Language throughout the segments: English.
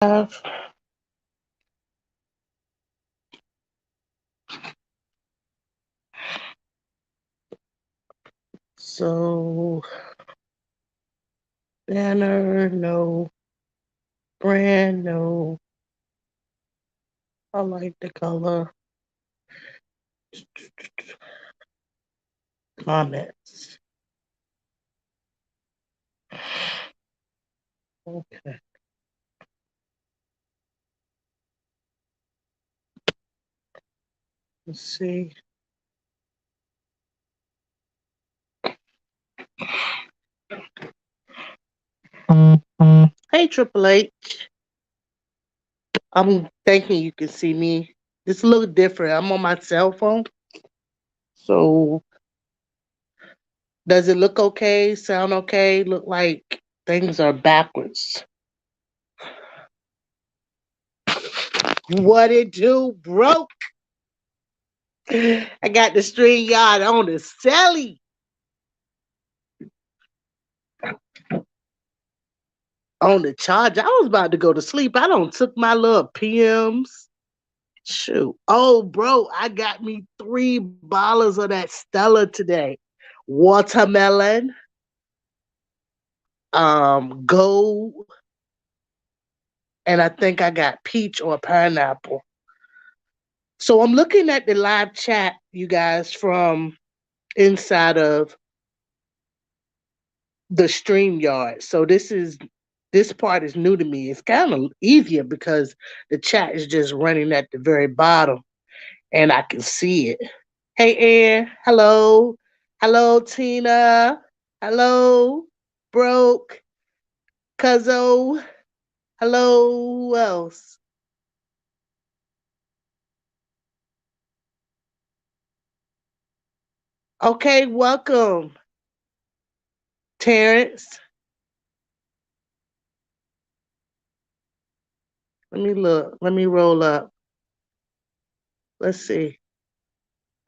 Have. So banner, no. Brand, no. I like the color. Comments. Okay, let's see. Hey, Triple H. I'm thinking you can see me. It's a little different. I'm on my cell phone. So does it look okay? Sound okay? Look like things are backwards. What it do, broke? I got the string yard on the celly. On the charger. I was about to go to sleep. I don't took my little PMs. Shoot. Oh, bro, I got me 3 bottles of that Stella today. Watermelon, gold, and I think I got peach or pineapple. So I'm looking at the live chat, you guys, from inside of the stream yard. So this part is new to me. It's kind of easier because the chat is just running at the very bottom and I can see it. Hey Ann, hello. Hello Tina. Hello. Broke. Cuzzo. Hello. Who else? Okay, welcome. Terrence. Let me look. Let me roll up. Let's see.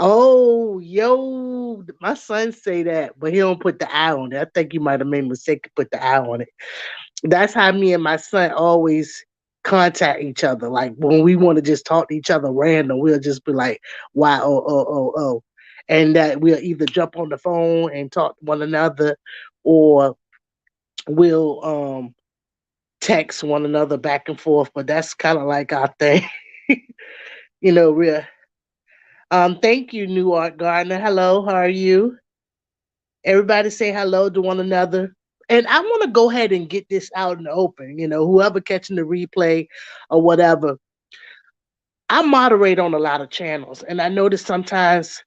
Oh, yo, my son say that, but he don't put the I on it. I think you might have made a mistake to put the I on it. That's how me and my son always contact each other. Like when we want to just talk to each other random, we'll just be like, Y-O-O-O-O. And that we'll either jump on the phone and talk to one another or we'll text one another back and forth. But that's kind of like our thing. Real. Thank you, New Art Gardener. Hello, how are you? Everybody say hello to one another. And I want to go ahead and get this out in the open. Whoever catching the replay or whatever, I moderate on a lot of channels. And I notice sometimes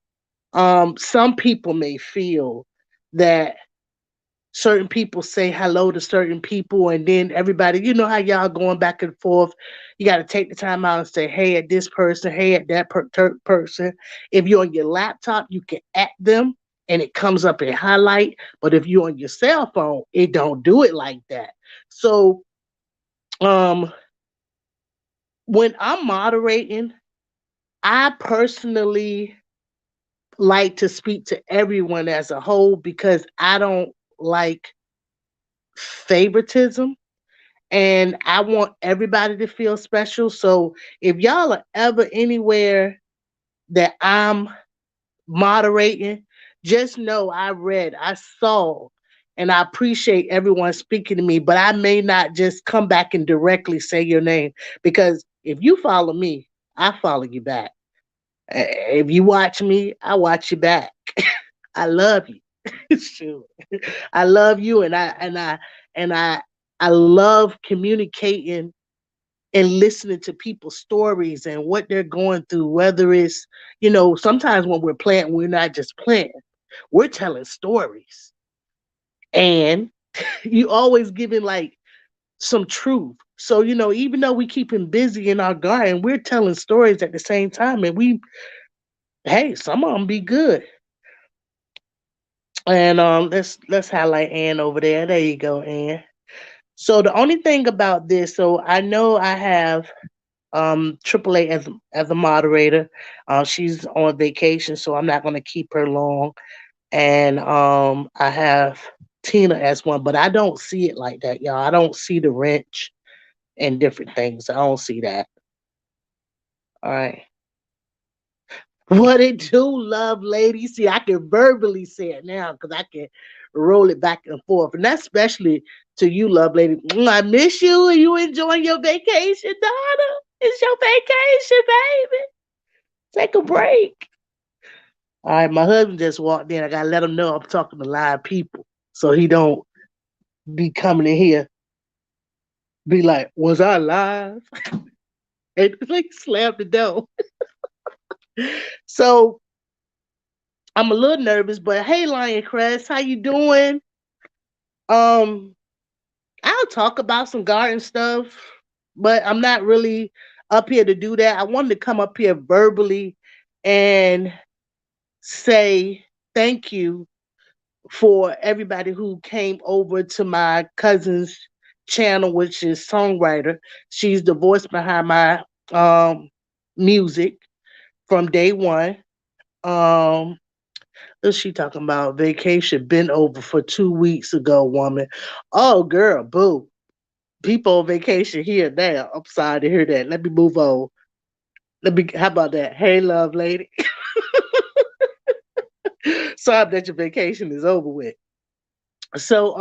some people may feel that certain people say hello to certain people and then everybody, you know how y'all going back and forth. You got to take the time out and say hey at this person, hey at that person. If you're on your laptop you can at them and it comes up in highlight, but if you're on your cell phone it don't do it like that. So um when I'm moderating, I personally like to speak to everyone as a whole because I don't like favoritism and I want everybody to feel special. So if y'all are ever anywhere that I'm moderating, just know I read, I saw, and I appreciate everyone speaking to me, but I may not just come back and directly say your name because if you follow me, I follow you back. If you watch me, I watch you back. I love you. Shoot. I love you and I love communicating and listening to people's stories and what they're going through, whether it's, sometimes when we're playing, we're not just playing. We're telling stories. And you always giving like some truth. So, even though we keep him busy in our garden, we're telling stories at the same time. And hey, some of them be good. And let's highlight Ann over there. There you go, Ann. So the only thing about this, so I know I have AAA as a moderator. She's on vacation, so I'm not going to keep her long. And I have Tina as one, but I don't see it like that, y'all. I don't see the wrench. and different things. I don't see that. All right. What it do, love lady? See, I can verbally say it now because I can roll it back and forth. And that's especially to you, love lady. I miss you. Are you enjoying your vacation, Donna? It's your vacation, baby. Take a break. All right, my husband just walked in. I gotta let him know I'm talking to live people. So he don't be coming in here, be like, was I live? And like slam the door. So I'm a little nervous, but hey, Lion Crest, how you doing? Um, I'll talk about some garden stuff, but I'm not really up here to do that. I wanted to come up here verbally and say thank you for everybody who came over to my cousin's channel, which is songwriter. She's the voice behind my um music from day one. Um, what's she talking about? Vacation been over for 2 weeks ago, woman. Oh, girl, boo. People on vacation here now. I'm sorry to hear that. Let me move on. Let me. How about that? Hey, love lady. Sorry that your vacation is over with. So,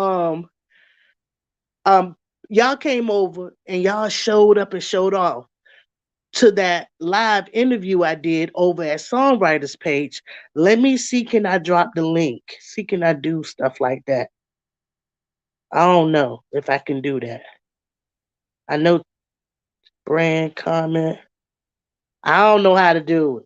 um, y'all came over and y'all showed up and showed off to that live interview I did over at Songwriters page. Let me see, can I drop the link? See, can I do stuff like that? I don't know if I can do that. I know brand comment. I don't know how to do it.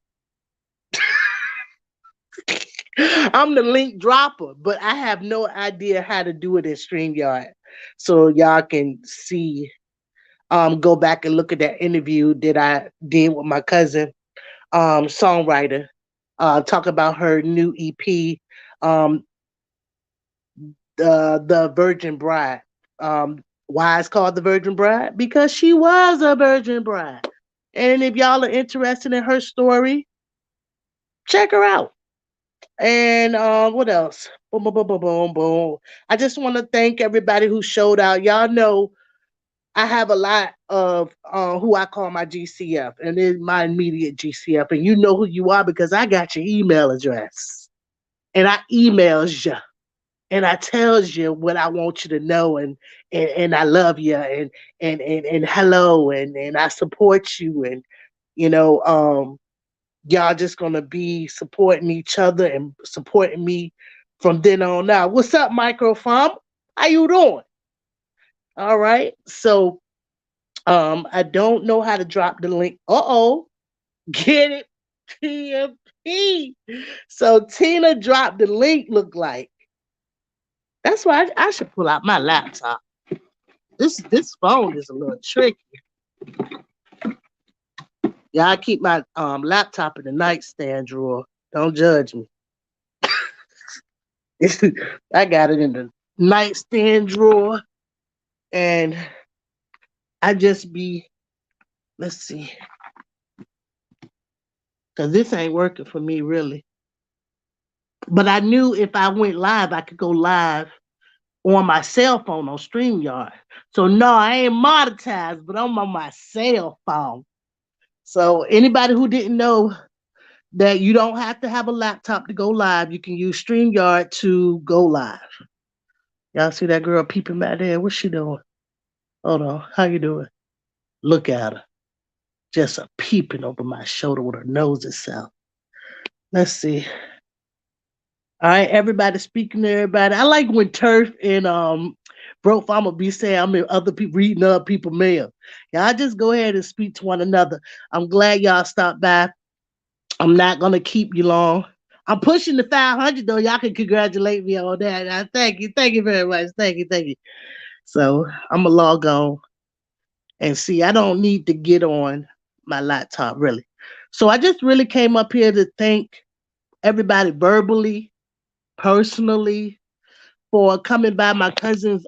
I'm the link dropper, but I have no idea how to do it in StreamYard. So y'all can see, go back and look at that interview that I did with my cousin, songwriter, talk about her new EP, um, the Virgin Bride. Why it's called the Virgin Bride? Because she was a virgin bride. And if y'all are interested in her story, check her out. And what else? Boom, boom, boom, boom, boom, boom. I just want to thank everybody who showed out. Y'all know I have a lot of who I call my GCF, and it's my immediate GCF. And you know who you are because I got your email address. And I emails you. And I tells you what I want you to know, and I love you, and hello, and I support you, and you know, y'all just gonna be supporting each other and supporting me from then on out. What's up, microphone? How you doing? All right. So I don't know how to drop the link. Uh-oh. Get it? TMP. So Tina dropped the link, look like. That's why I should pull out my laptop. This phone is a little tricky. Yeah, I keep my laptop in the nightstand drawer. Don't judge me. I got it in the nightstand drawer, and I just be, let's see, because this ain't working for me really. But I knew if I went live, I could go live on my cell phone on StreamYard. So no, I ain't monetized, but I'm on my cell phone. So anybody who didn't know that you don't have to have a laptop to go live, you can use StreamYard to go live. Y'all see that girl peeping back there? What's she doing? Hold on. How you doing? Look at her. Just a peeping over my shoulder with her nose itself. Let's see. All right, everybody speaking to everybody. I like when Turf and Bro Farmer be saying I'm in other people reading other people mail. Y'all just go ahead and speak to one another. I'm glad y'all stopped by. I'm not gonna keep you long. I'm pushing the 500 though. Y'all can congratulate me on that. Thank you very much. Thank you. So I'm gonna log on and see. I don't need to get on my laptop really. So I just really came up here to thank everybody verbally, personally, for coming by my cousin's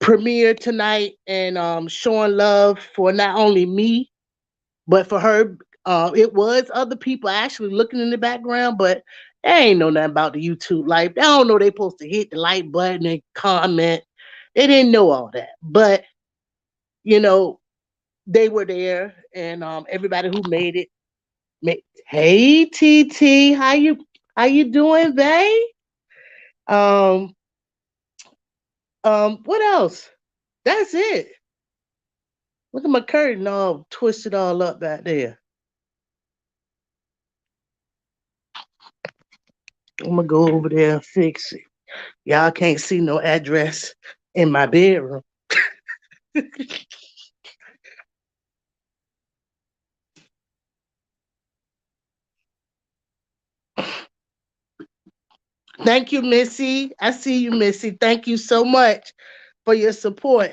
premiere tonight and showing love for not only me but for her. It was other people actually looking in the background, but they ain't know nothing about the YouTube life. They don't know they supposed to hit the like button and comment. They didn't know all that, but you know, they were there, and everybody who made it. Hey, TT, how you doing, babe? Um, what else? That's it. Look at my curtain all twisted all up back there. I'm gonna go over there and fix it. Y'all can't see no address in my bedroom. Thank you, Missy. I see you, Missy. Thank you so much for your support.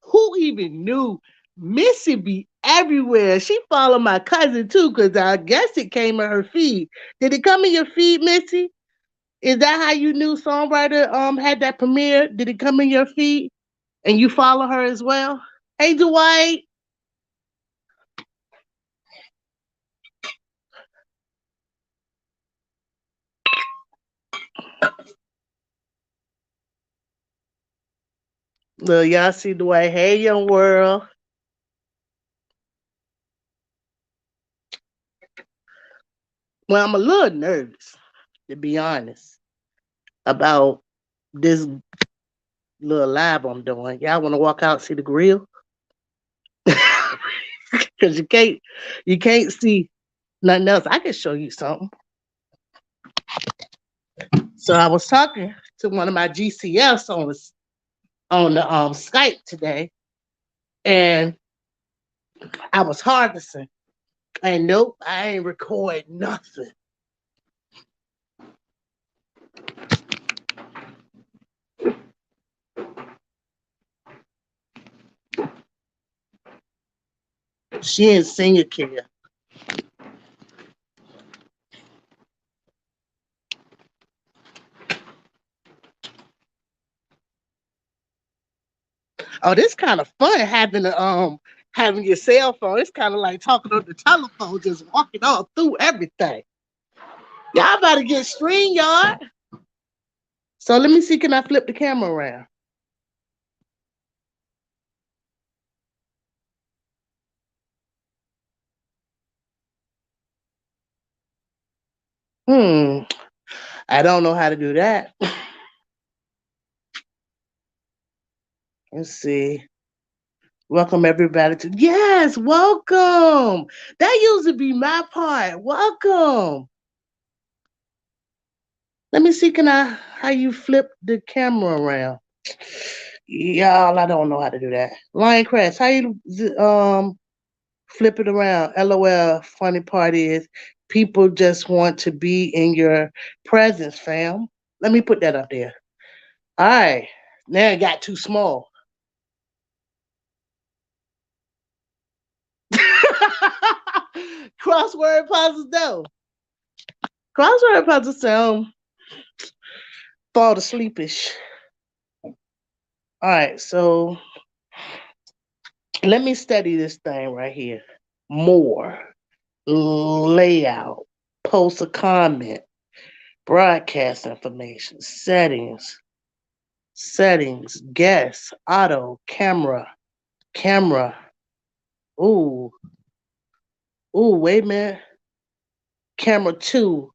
Who even knew Missy be everywhere? She followed my cousin too, because I guess it came in her feed. Did it come in your feed, Missy? Is that how you knew Songwriter had that premiere? Did it come in your feed and you follow her as well? Hey, Dwight. Look, y'all see Dwight. Hey, young world. Well, I'm a little nervous, to be honest, about this little live I'm doing. Y'all want to walk out and see the grill? Because you can't see nothing else. I can show you something. So I was talking to one of my GCFs on the Skype today, and I was harvesting. And nope, I ain't record nothing. She in senior care. Oh, this kind of fun having your cell phone. It's kind of like talking on the telephone, just walking all through everything. Y'all about to get stream yard. So let me see, can I flip the camera around? Hmm. I don't know how to do that. Let's see. Welcome everybody to yes, welcome. That used to be my part. Welcome. Let me see, can I how you flip the camera around? Y'all, I don't know how to do that. Lion Crash, how you flip it around? LOL. Funny part is people just want to be in your presence, fam. Let me put that up there. All right. Now it got too small. Crossword puzzles though. Crossword puzzles sound fall to sleepish. All right, so let me study this thing right here. More layout, post a comment, broadcast information, settings, guest, auto, camera. Ooh, wait a minute. Camera two,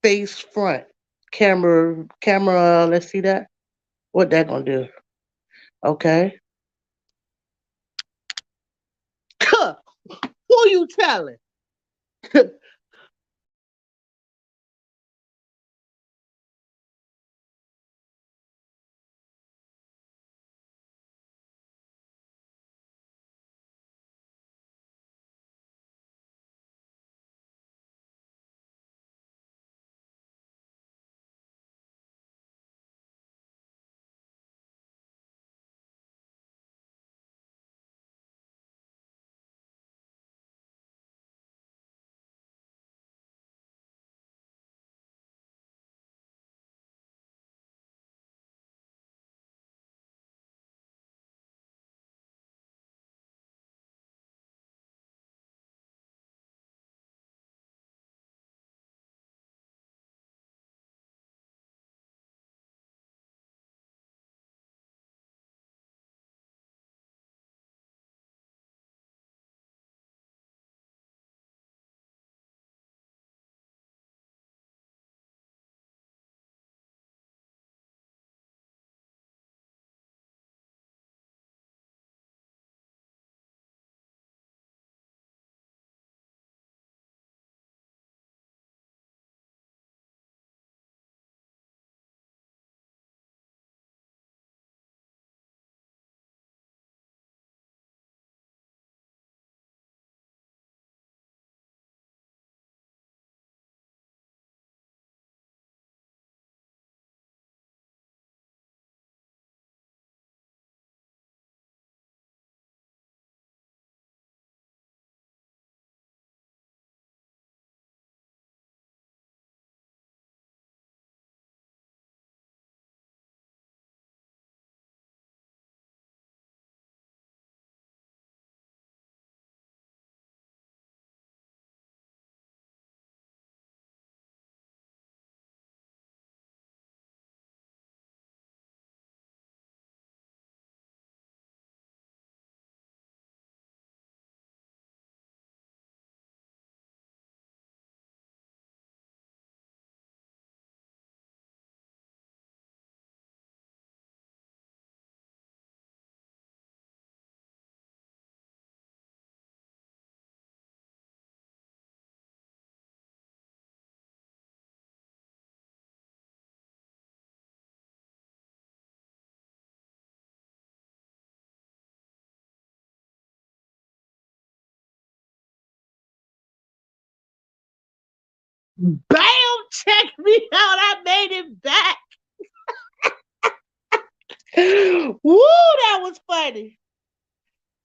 face front. Camera. Let's see that. What that gonna do? Okay. Who you telling? Bam! Check me out. I made it back. Woo, that was funny.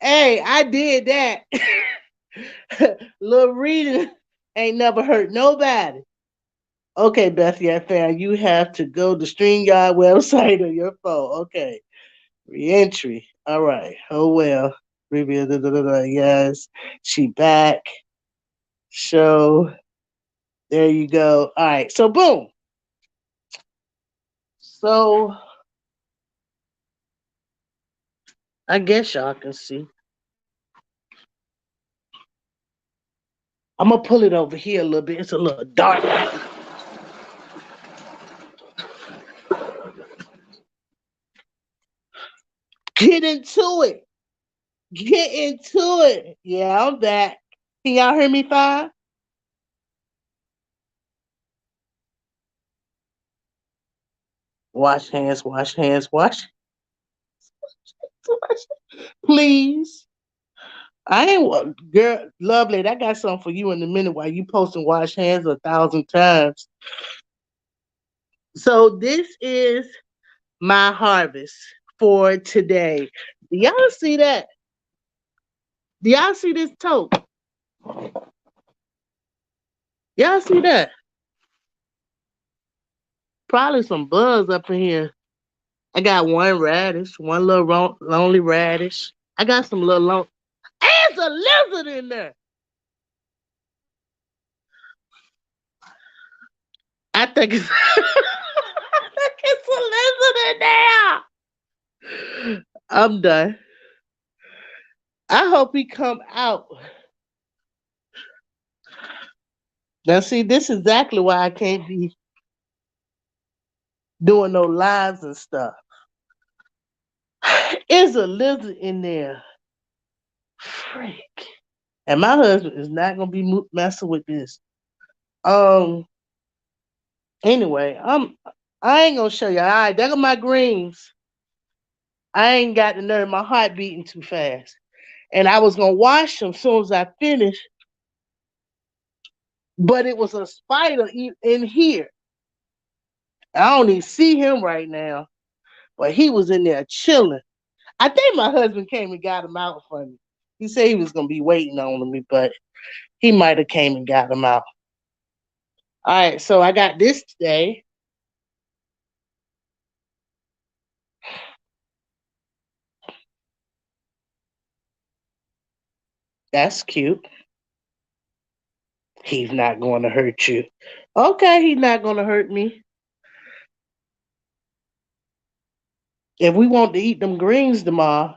Hey, I did that. Little reading ain't never hurt nobody. Okay, Beth, yeah, fan, you have to go to StreamYard website on your phone. Okay. Reentry. All right. Oh well. Review. Da, da, da, da. Yes. She back. Show. There you go. All right. So boom. So I guess y'all can see. I'm gonna pull it over here a little bit. It's a little dark. Get into it. Get into it. Yeah, I'm back. Can y'all hear me fine? Wash hands. Wash hands. Wash. Please. I ain't girl, lovely. I got something for you in a minute while you posting wash hands 1,000 times. So this is my harvest for today. Do y'all see that? Do y'all see this tote? Y'all see that? Probably some bugs up in here. I got one radish, one little lonely radish. I got some little long. There's a lizard in there. I think it's, I think it's a lizard in there. I'm done. I hope he come out. Now see, this is exactly why I can't be doing no lives and stuff. There's a lizard in there. Freak. And my husband is not gonna be messing with this. Um. Anyway, I ain't gonna show you. All right, there go my greens. I ain't got the nerve. My heart beating too fast. And I was gonna wash them as soon as I finished, but it was a spider in here. I don't even see him right now, but he was in there chilling. I think my husband came and got him out for me. He said he was gonna be waiting on me, but he might have came and got him out. All right, so I got this today. That's cute. He's not going to hurt you. Okay, he's not going to hurt me. If we want to eat them greens tomorrow,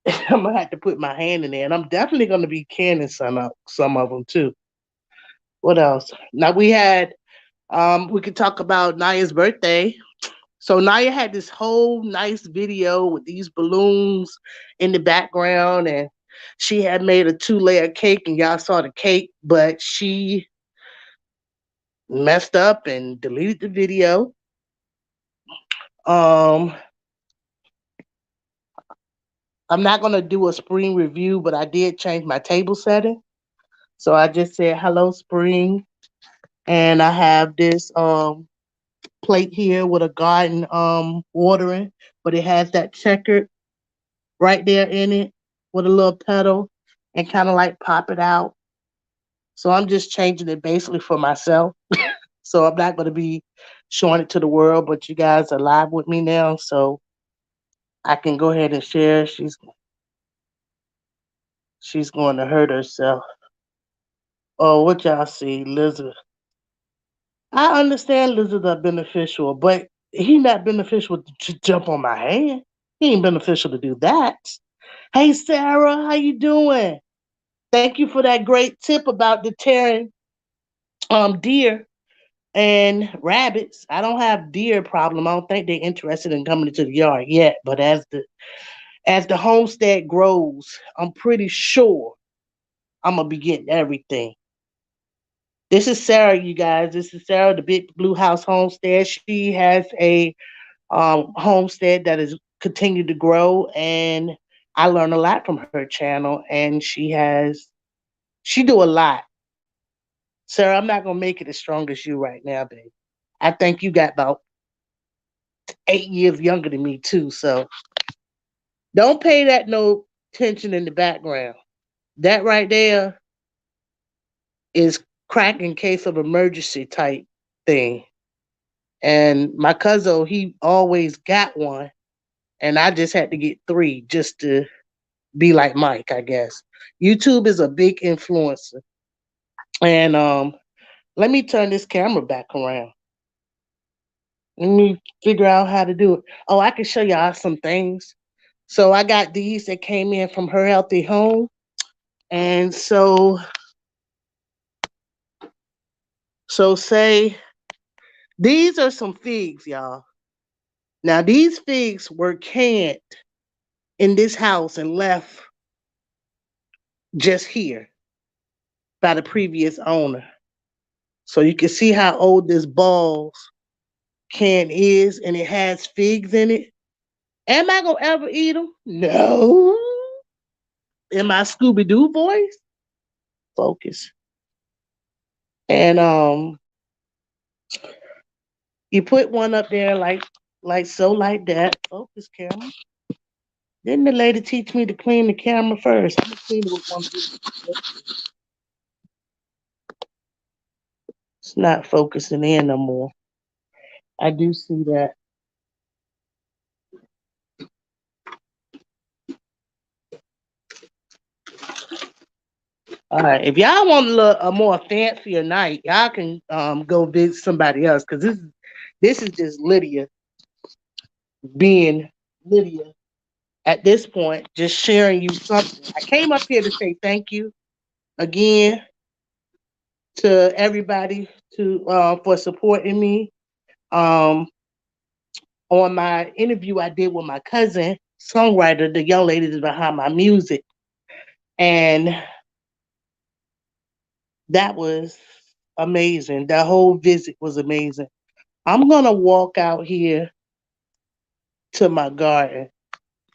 I'm gonna have to put my hand in there, and I'm definitely gonna be canning some of them too. What else? Now we had we could talk about Naya's birthday. So Naya had this whole nice video with these balloons in the background, and she had made a 2-layer cake, and y'all saw the cake, but she messed up and deleted the video. Um, I'm not gonna do a spring review, but I did change my table setting. So I just said hello spring, and I have this plate here with a garden watering, but it has that checkered right there in it with a little petal and kind of like pop it out. So I'm just changing it basically for myself. So I'm not going to be showing it to the world, but you guys are live with me now, so I can go ahead and share. She's going to hurt herself. Oh, what y'all see, lizard? I understand lizards are beneficial, but he not beneficial to jump on my hand. He ain't beneficial to do that. Hey Sarah, how you doing? Thank you for that great tip about deterring deer and rabbits. I don't have deer problem. I don't think they're interested in coming into the yard yet. But as the homestead grows, I'm pretty sure I'm gonna be getting everything. This is Sarah, you guys. This is Sarah, the Big Blue House Homestead. She has a homestead that is continued to grow, and I learn a lot from her channel. And she do a lot. Sir, I'm not gonna make it as strong as you right now, babe. I think you got about 8 years younger than me too, so don't pay that no attention in the background. That right there is crack in case of emergency type thing. And my cousin, he always got one, and I just had to get three just to be like Mike, I guess. YouTube is a big influencer. And let me turn this camera back around. Let me figure out how to do it. Oh, I can show y'all some things. So I got these that came in from Her Healthy Home. And so say these are some figs, y'all. Now these figs were canned in this house and left just here by the previous owner. So you can see how old this balls can is, and it has figs in it. Am I gonna ever eat them? No. In my Scooby Doo voice, focus. And you put one up there like so, like that. Focus, camera. Didn't the lady teach me to clean the camera first? I'm gonna clean it with one piece. It's not focusing in no more. I do see that. All right. If y'all want a more fancier night, y'all can go visit somebody else because this is just Lydia being Lydia at this point, just sharing you something. I came up here to say thank you again to everybody to for supporting me. Um, on my interview I did with my cousin, songwriter, the young lady that's behind my music, and that was amazing. That whole visit was amazing. I'm gonna walk out here to my garden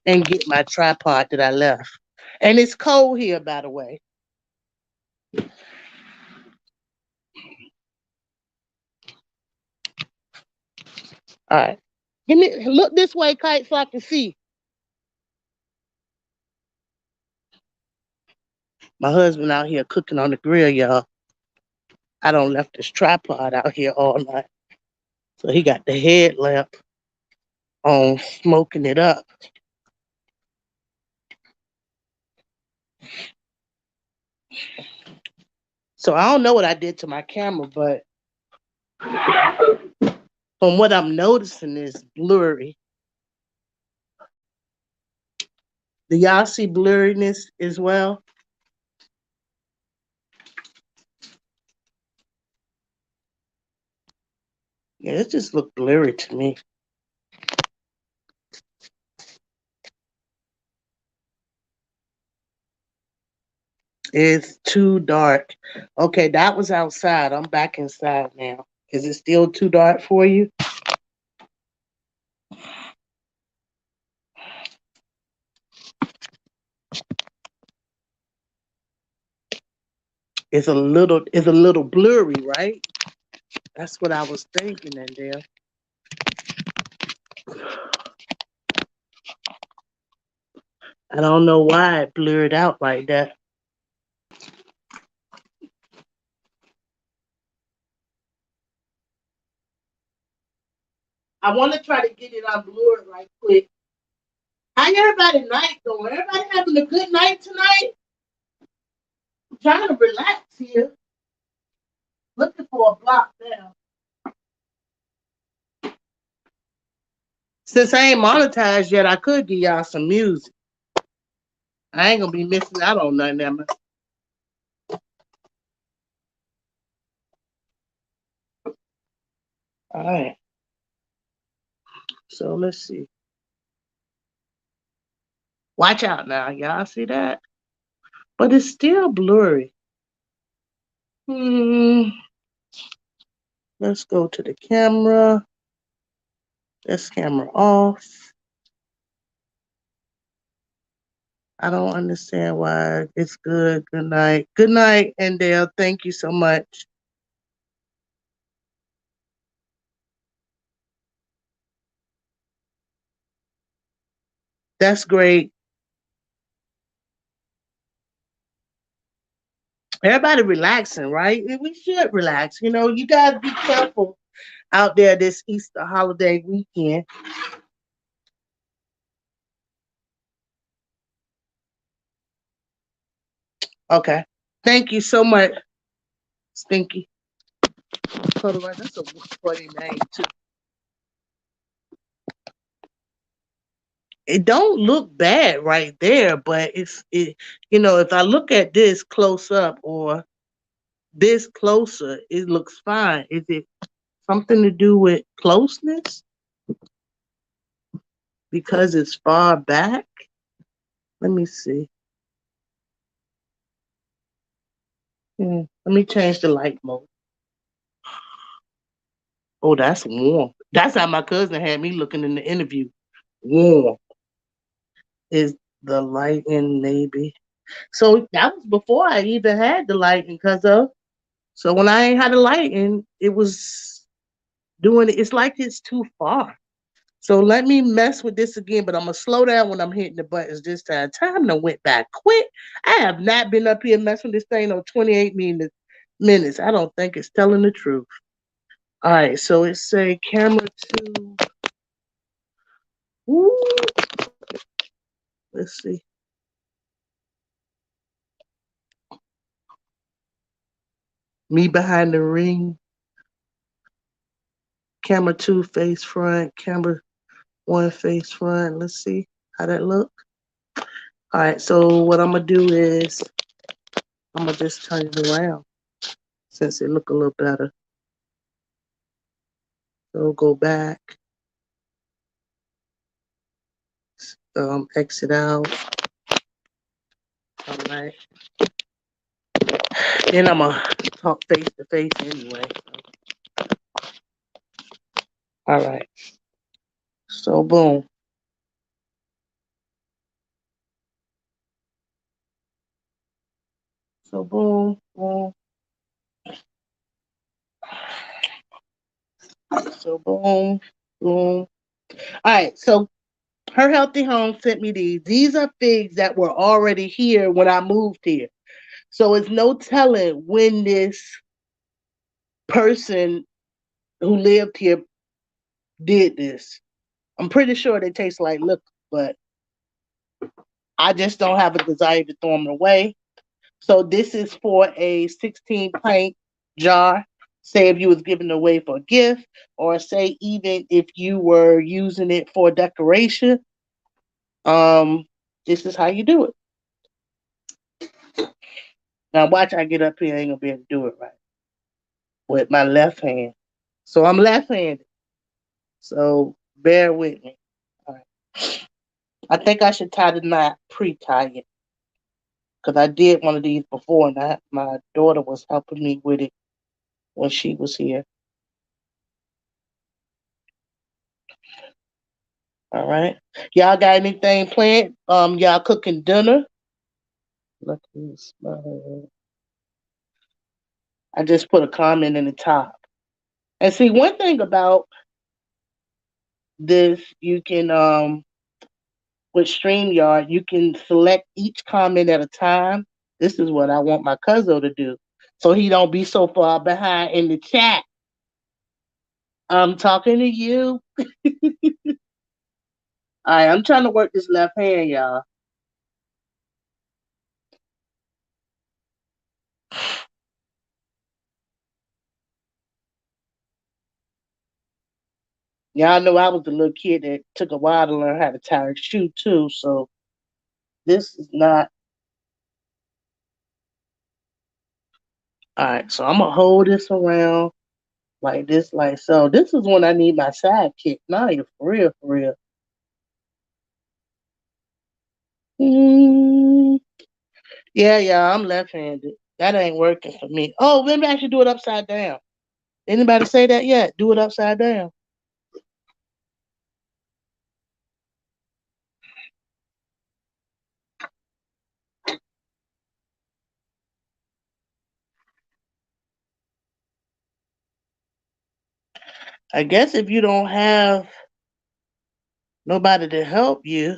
and get my tripod that I left. And it's cold here, by the way. All right. Give me look this way, kite, so I can see. My husband out here cooking on the grill, y'all. I don't left this tripod out here all night. So he got the headlamp on, smoking it up. So I don't know what I did to my camera, but from what I'm noticing is blurry. Do y'all see blurriness as well? Yeah, it just looked blurry to me. It's too dark. Okay, that was outside. I'm back inside now. Is it still too dark for you? It's a little blurry, right? That's what I was thinking in there. I don't know why it blurred out like that. I want to try to get it unblurred right quick. How everybody night going? Everybody having a good night tonight? I'm trying to relax here. Looking for a block now. Since I ain't monetized yet, I could give y'all some music. I ain't gonna be missing out on nothing, am I? All right. So let's see. Watch out now. Y'all see that? But it's still blurry. Hmm. Let's go to the camera. This camera off. I don't understand why it's good. Good night. Good night, Endale. Thank you so much. That's great. Everybody relaxing, right? And we should relax. You know, you gotta be careful out there this Easter holiday weekend. Okay. Thank you so much, Stinky. Hold on, that's a funny name too. It don't look bad right there, but it. You know, if I look at this close up or this closer, it looks fine. Is it something to do with closeness because it's far back? Let me see. Let me change the light mode. Oh, that's warm. That's how my cousin had me looking in the interview. Warm is the lighting, maybe. So that was before I even had the lighting, cause of. So when I ain't had the lighting, it was doing it. It's like it's too far. So let me mess with this again, but I'm gonna slow down when I'm hitting the buttons this time. Time done went back quick. I have not been up here messing with this thing on 28 minutes. I don't think it's telling the truth. All right, so it say camera two. Woo. Let's see. Me behind the ring. Camera two face front. Camera one face front. Let's see how that look. All right, so what I'm gonna do is I'm gonna just turn it around since it look a little better. So go back, exit out. All right. Then I'm gonna talk face to face anyway. All right. So boom. So boom, boom. So boom, boom. All right. So her healthy home sent me these. These are figs that were already here when I moved here. So it's no telling when this person who lived here did this. I'm pretty sure they taste like liquor, but I just don't have a desire to throw them away. So this is for a 16 pint jar. Say if you was giving it away for a gift, or say even if you were using it for decoration, um, this is how you do it. Now watch I get up here, I ain't gonna be able to do it right with my left hand. So I'm left-handed. So bear with me. All right. I think I should tie the knot, pre-tie it, because I did one of these before, and my daughter was helping me with it when she was here. All right. Y'all got anything planned? Y'all cooking dinner? Look at this. I just put a comment in the top. And see, one thing about this, you can with StreamYard, you can select each comment at a time. This is what I want my cousin to do, so he don't be so far behind in the chat. I'm talking to you. All right, I'm trying to work this left hand, y'all. Y'all know I was the little kid that took a while to learn how to tie a shoe too. So this is not all right. So I'm gonna hold this around like this, like so. This is when I need my sidekick. Now you for real, for real. Mm, yeah, yeah, I'm left-handed. That ain't working for me. Oh, maybe I should do it upside down. Anybody say that yet? Do it upside down. I guess if you don't have nobody to help you,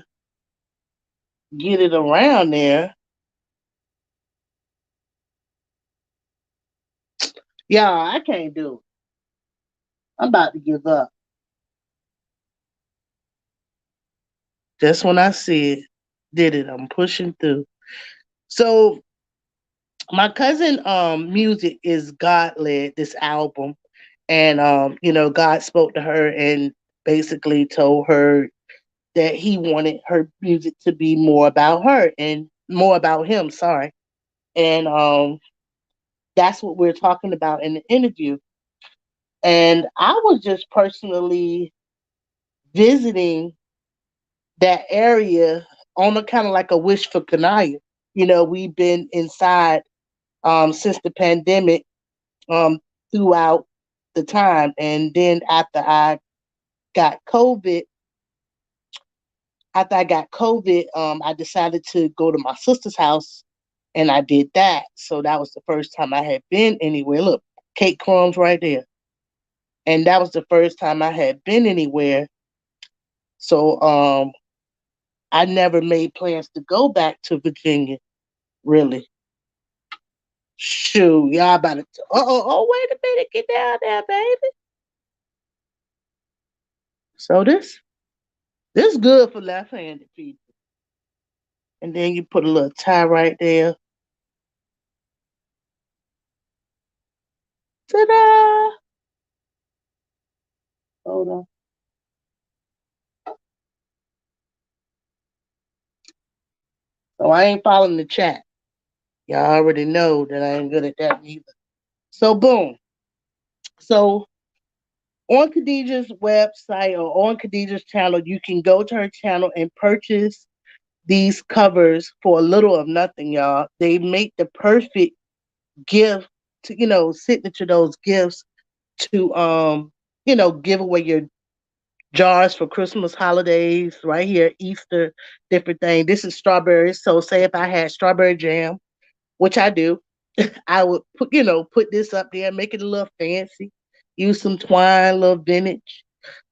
get it around there. Yeah, I can't do it. I'm about to give up. Just when I see it, did it. I'm pushing through. So my cousin music is God led, this album. And God spoke to her and basically told her that he wanted her music to be more about her and more about him, sorry. And that's what we're talking about in the interview. And I was just personally visiting that area on a kind of like a wish for Kanaya. We've been inside since the pandemic, um, throughout the time. And then got COVID, after I got COVID, I decided to go to my sister's house and I did that. So that was the first time I had been anywhere. Look, cake crumbs right there. And that was the first time I had been anywhere. So I never made plans to go back to Virginia, really. Shoot, y'all about to. Wait a minute, get down there, baby. So this good for left-handed people. And then you put a little tie right there. Ta-da! Hold on. So I ain't following the chat. Y'all already know that I ain't good at that either. So boom. So on Khadijah's website or on Khadijah's channel, you can go to her channel and purchase these covers for a little of nothing, y'all. They make the perfect gift to, signature those gifts to give away your jars for Christmas holidays, right here, Easter, different thing. This is strawberries. So say if I had strawberry jam, which I do, I would put this up there, make it a little fancy, use some twine, a little vintage.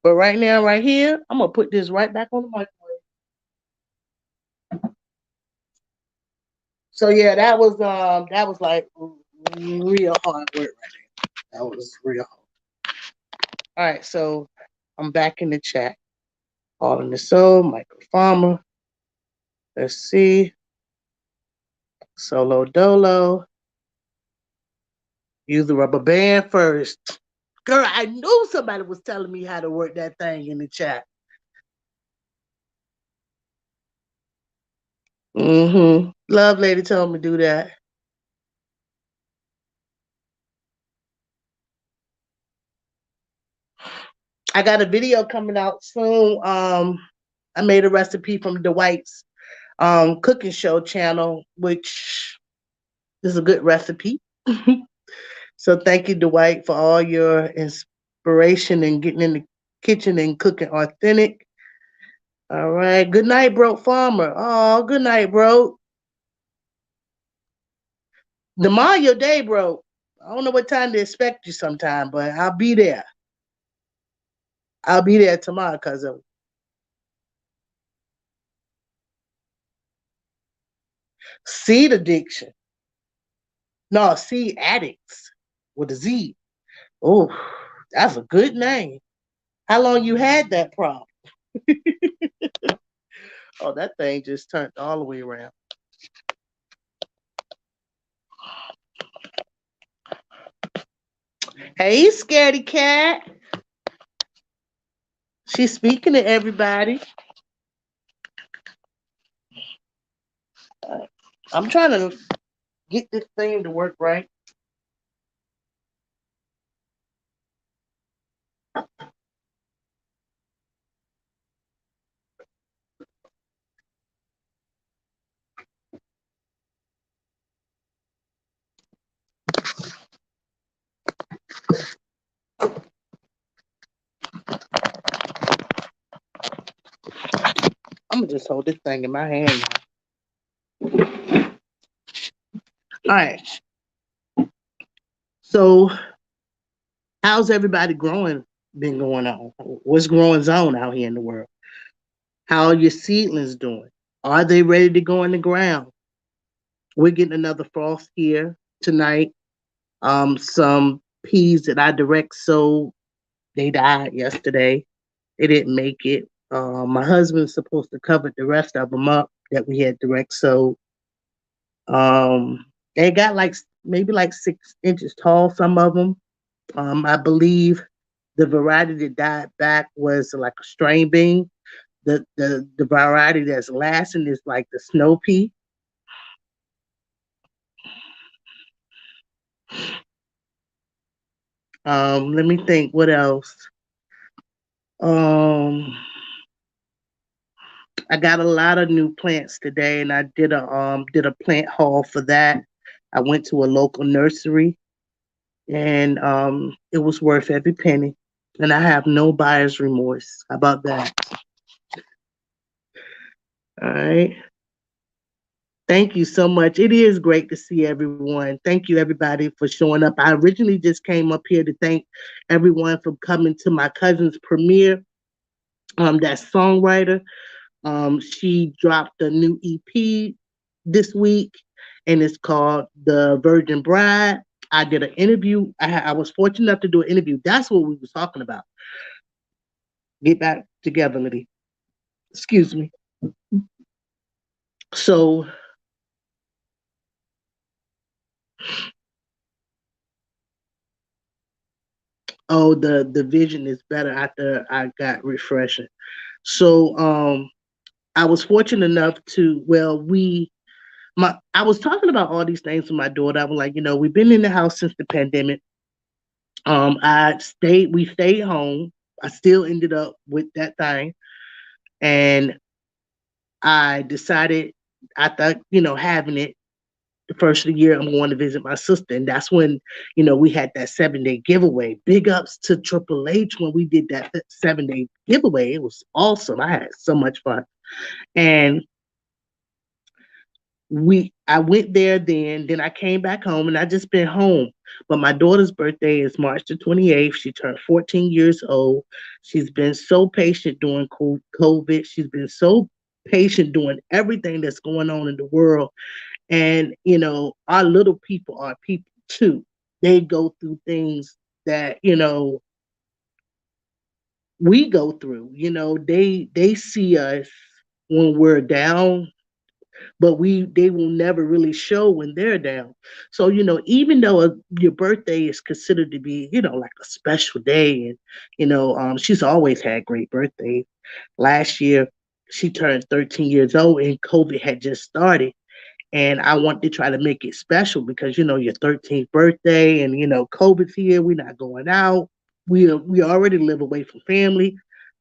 But right now, right here, I'm gonna put this right back on the microwave. So yeah, that was like real hard work right there. That was real hard. All right, so I'm back in the chat. All in the soul, Michael Farmer. Let's see. Solo Dolo. Use the rubber band first. Girl, I knew somebody was telling me how to work that thing in the chat. Love lady told me to do that. I got a video coming out soon. I made a recipe from Dwight's cooking show channel, which is a good recipe. So thank you, Dwight, for all your inspiration and getting in the kitchen and cooking authentic. All right. Good night, bro, farmer. Oh, good night, bro. Tomorrow your day, bro. I don't know what time to expect you sometime, but I'll be there. I'll be there tomorrow because of seed addiction. No, seed addicts with a Z. Oh, that's a good name. How long you had that problem? Oh, that thing just turned all the way around. Hey, scaredy cat. She's speaking to everybody. I'm trying to get this thing to work right. I'm gonna just hold this thing in my hand. All right. So, how's everybody growing been going on? What's growing on out here in the world? How are your seedlings doing? Are they ready to go in the ground? We're getting another frost here tonight. Some peas that I direct sowed, they died yesterday. They didn't make it. My husband's supposed to cover the rest of them up that we had direct sowed. They got like maybe like 6 inches tall, some of them. I believe the variety that died back was like a strain bean. The variety that's lasting is like the snow pea. Let me think what else. Um, I got a lot of new plants today, and I did a plant haul for that. I went to a local nursery, and it was worth every penny. And I have no buyer's remorse. How about that? All right. Thank you so much. It is great to see everyone. Thank you, everybody, for showing up. I originally just came up here to thank everyone for coming to my cousin's premiere. That songwriter. She dropped a new EP this week, and it's called The Virgin Bride. I did an interview. I was fortunate enough to do an interview. That's what we was talking about. Get back together, Liddy. Excuse me. So, oh, the vision is better after I got refreshing. So, I was fortunate enough to, well, I was talking about all these things with my daughter. I was like, we've been in the house since the pandemic. We stayed home. I still ended up with that thing. And I decided, after, having it the first of the year, I'm going to visit my sister. And that's when, we had that 7-day giveaway. Big ups to Triple H when we did that 7-day giveaway. It was awesome. I had so much fun. And I went there then I came back home, and I just been home. But my daughter's birthday is March the 28th. She turned 14 years old. She's been so patient during COVID. She's been so patient doing everything that's going on in the world. And our little people are people too. They go through things that we go through. They see us when we're down, but they will never really show when they're down. So even though your birthday is considered to be like a special day, and she's always had great birthdays. Last year she turned 13 years old, and COVID had just started, and I want to try to make it special because your 13th birthday, and COVID's here. We're not going out. We already live away from family.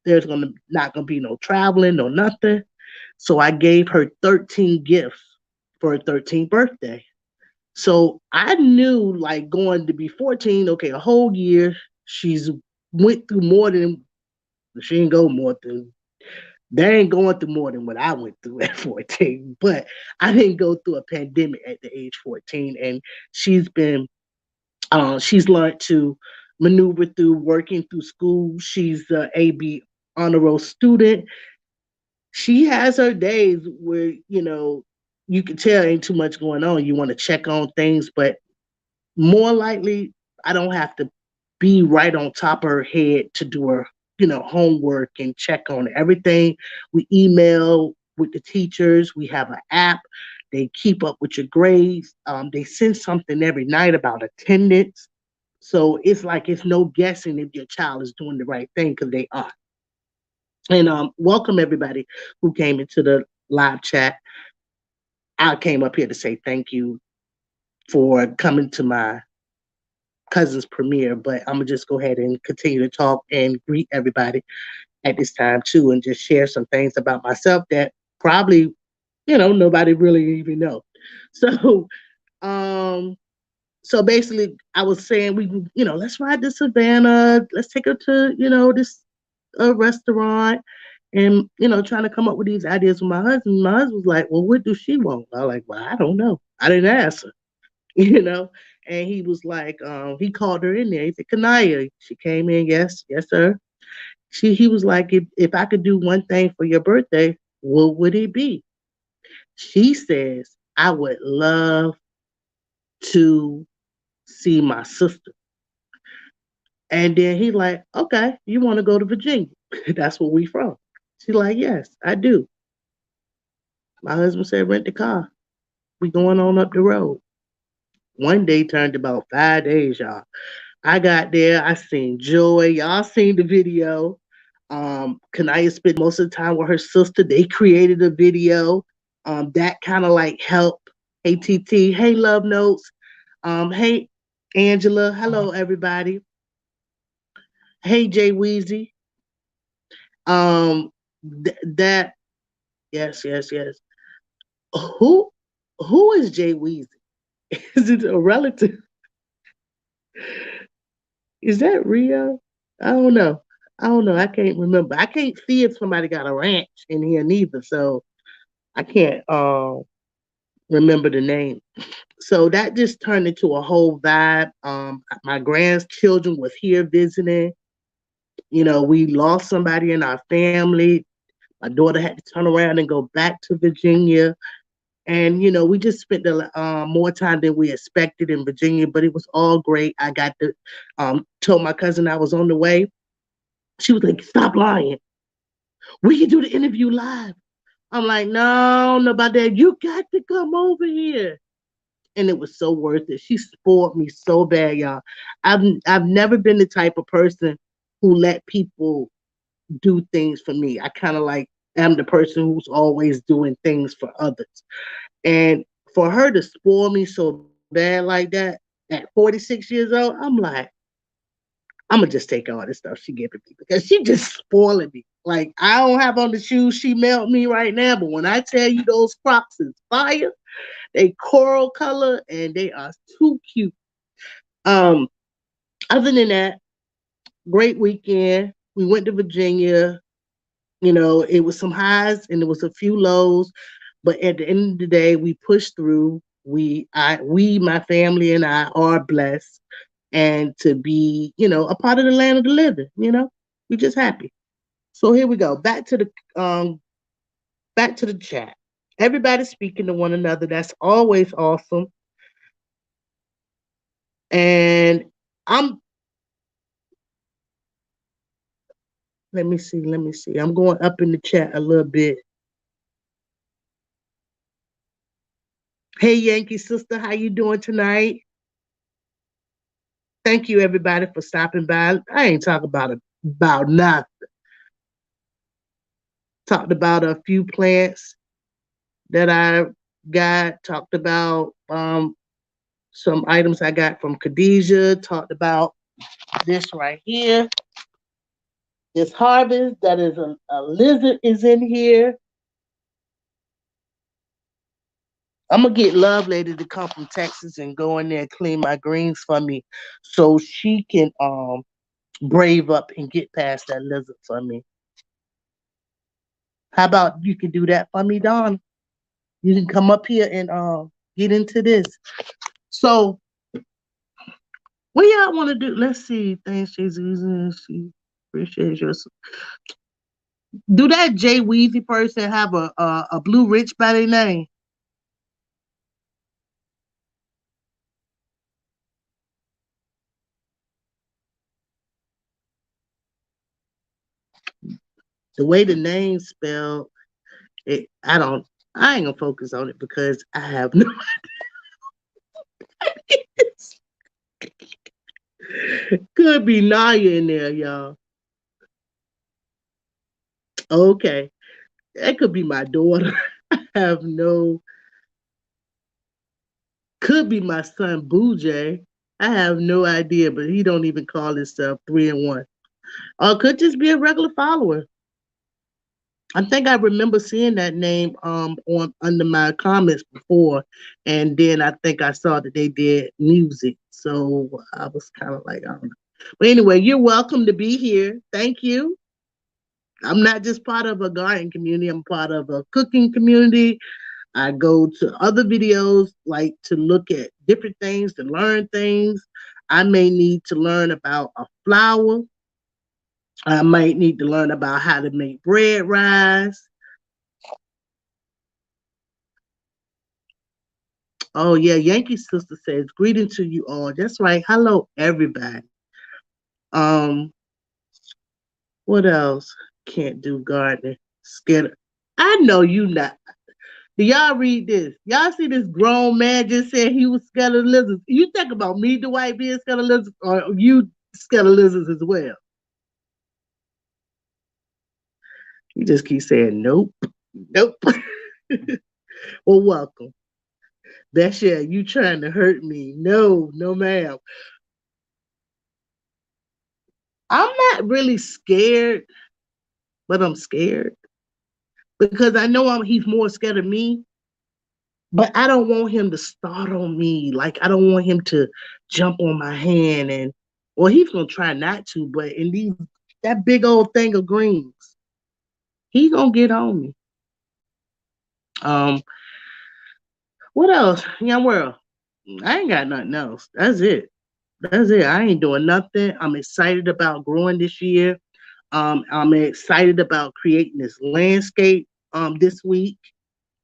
There's not gonna be no traveling, no nothing. So I gave her 13 gifts for her 13th birthday. So I knew, like, going to be 14, okay, a whole year. She's went through more than she ain't go more than they ain't going through more than what I went through at 14. But I didn't go through a pandemic at the age 14. And she's been she's learned to maneuver through working through school. She's a AB honor roll student. She has her days where you can tell ain't too much going on. You want to check on things, but more likely I don't have to be right on top of her head to do her homework and check on everything. We email with the teachers. We have an app. They keep up with your grades. They send something every night about attendance. So it's like it's no guessing if your child is doing the right thing, because they are. And welcome everybody who came into the live chat. I came up here to say thank you for coming to my cousin's premiere, but I'm gonna just go ahead and continue to talk and greet everybody at this time too, and just share some things about myself that probably nobody really even know. So um so basically I was saying, let's ride to Savannah, let's take her to this restaurant, and trying to come up with these ideas with my husband. My husband was like, well, what do she want? I was like, well, I don't know, I didn't ask her. you know and he was like, he called her in there. He said, Kanaya. She came in. Yes, yes, sir. He was like, if I could do one thing for your birthday, what would it be? She says, I would love to see my sister. And then he like, okay, you want to go to Virginia? That's where we from. She's like, yes, I do. My husband said, rent the car. We going on up the road. One day turned about 5 days, y'all. I got there. I seen Joy. Y'all seen the video. Kanaya spent most of the time with her sister. They created a video. That kind of like helped. Hey TT. Hey Love Notes. Hey Angela. Hello everybody. Hey Jay Weezy. That yes, yes, yes. Who who is Jay Weezy? Is it a relative? Is that Rio? I don't know. I don't know. I can't remember. I can't see if somebody got a ranch in here neither. So I can't remember the name. So that just turned into a whole vibe. My grandchildren was here visiting. We lost somebody in our family. My daughter had to turn around and go back to Virginia. And we just spent more time than we expected in Virginia, but it was all great. I got to told my cousin I was on the way. She was like, "Stop lying. We can do the interview live." I'm like, "No, no, about that. You got to come over here." And it was so worth it. She spoiled me so bad, y'all. I've never been the type of person who let people do things for me. I kind of like am the person who's always doing things for others. And for her to spoil me so bad like that at 46 years old, I'm like, I'm gonna just take all this stuff she giving me because she just spoiling me. Like I don't have on the shoes she mailed me right now, but when I tell you those Crocs is fire, they coral color and they are too cute. Um, Other than that, great weekend. We went to Virginia. It was some highs and there was a few lows, but at the end of the day, we pushed through. My family and I are blessed, and to be, a part of the land of the living. We just happy. So here we go. Back to the chat. Everybody speaking to one another. That's always awesome. And I'm let me see. I'm going up in the chat a little bit. Hey Yankee sister, how you doing tonight? Thank you everybody for stopping by. I ain't talking about nothing. Talked about a few plants that I got. Talked about some items I got from Khadijah. Talked about this right here. This harvest that is a lizard is in here. I'm gonna get Love Lady to come from Texas and go in there and clean my greens for me, so she can brave up and get past that lizard for me. How about you can do that for me, Don? You can come up here and get into this. So what y'all want to do? Let's see. Thanks, Jesus. She appreciates your. Do that Jay Weezy person have a Blue Rich by their name? The way the name spelled, it. I don't. I ain't gonna focus on it because I have no. Could be Naya in there, y'all. Okay, that could be my daughter. I have no. Could be my son Boojay. I have no idea, but he don't even call himself 3 and 1. Or could just be a regular follower. I think I remember seeing that name on under my comments before, and then I think I saw that they did music, so I was kind of like, I don't know. But anyway, you're welcome to be here. Thank you. I'm not just part of a garden community. I'm part of a cooking community. I go to other videos like to look at different things, to learn things. I may need to learn about a flower. I might need to learn about how to make bread rise. Oh yeah, Yankee sister says greeting to you all. That's right. Hello everybody. Um, what else? Can't do gardening. Scared. I know you not. Do y'all read this? Y'all see this grown man just said he was scared of lizards. You think about me, Dwight, being scared of lizards, or you scared of lizards as well? You just keep saying nope, nope. Well, welcome. That's yeah, you trying to hurt me. No, no, ma'am. I'm not really scared, but I'm scared because I know he's more scared of me, but I don't want him to start on me. Like I don't want him to jump on my hand and well, he's gonna try not to, but in these that big old thing of greens, he gonna get on me. Um, what else? Young world. I ain't got nothing else. That's it. That's it. I ain't doing nothing. I'm excited about growing this year. I'm excited about creating this landscape this week.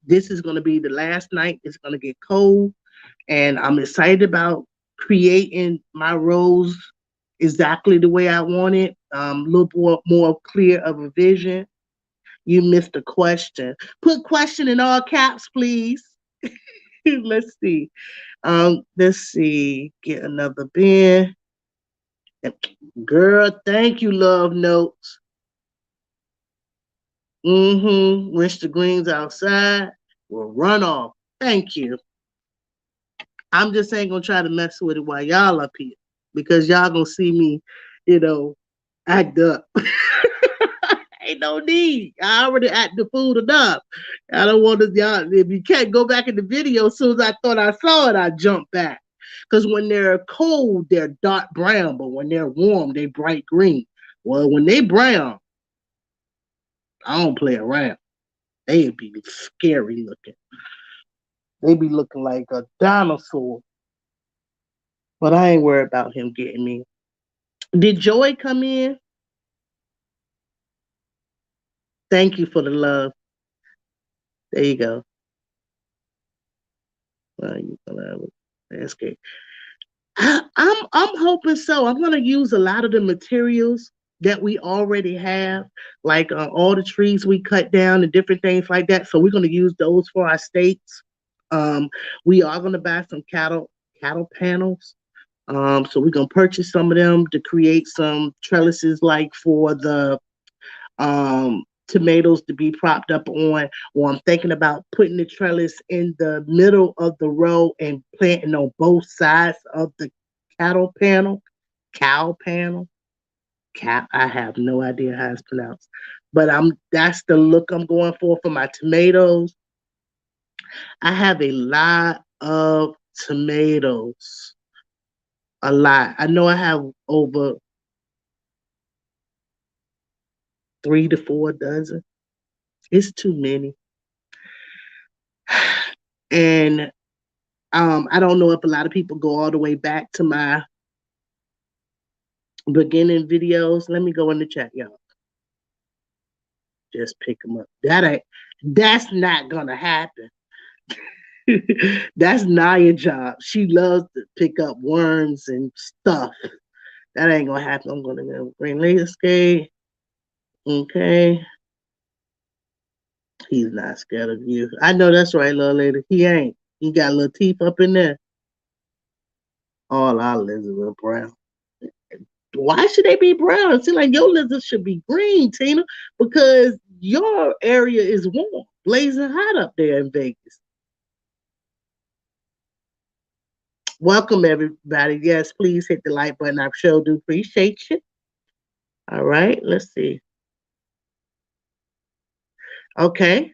This is going to be the last night. It's going to get cold, and I'm excited about creating my rose exactly the way I want it. A little more clear of a vision. You missed a question. Put question in all caps, please. Let's see. Let's see. Get another bin. Girl, thank you, love notes. Mm-hmm. Rinse the greens outside. Will run off. Thank you. I'm just ain't gonna try to mess with it while y'all up here because y'all gonna see me, you know, act up. Ain't no need. I already act the food enough. I don't want to y'all. If you can't go back in the video, as soon as I thought I saw it, I jump back. Because when they're cold, they're dark brown, but when they're warm, they bright green. Well, when they brown, I don't play around. They be scary looking. They be looking like a dinosaur. But I ain't worried about him getting me. Did Joy come in? Thank you for the love. There you go. Well, you gonna have a landscape. I'm hoping so. I'm gonna use a lot of the materials that we already have, like all the trees we cut down and different things like that. So we're gonna use those for our stakes. Um, we are gonna buy some cattle panels. So we're gonna purchase some of them to create some trellises, like for the tomatoes to be propped up on, or I'm thinking about putting the trellis in the middle of the row and planting on both sides of the cattle panel, cow panel. Cow, I have no idea how it's pronounced, but that's the look I'm going for my tomatoes. I have a lot of tomatoes, a lot. I know I have over 3 to 4 dozen. It's too many. And I don't know if a lot of people go all the way back to my beginning videos. Let me go in the chat, y'all. Just pick them up. That's not gonna happen. That's Naya's job. She loves to pick up worms and stuff. That ain't gonna happen. I'm gonna go green landscape. Okay. He's not scared of you. I know that's right, little lady. He ain't. He got little teeth up in there. All our lizards are brown. Why should they be brown? It seems like your lizards should be green, Tina, because your area is warm, blazing hot up there in Vegas. Welcome, everybody. Yes, please hit the like button. I sure do appreciate you. All right, let's see. Okay.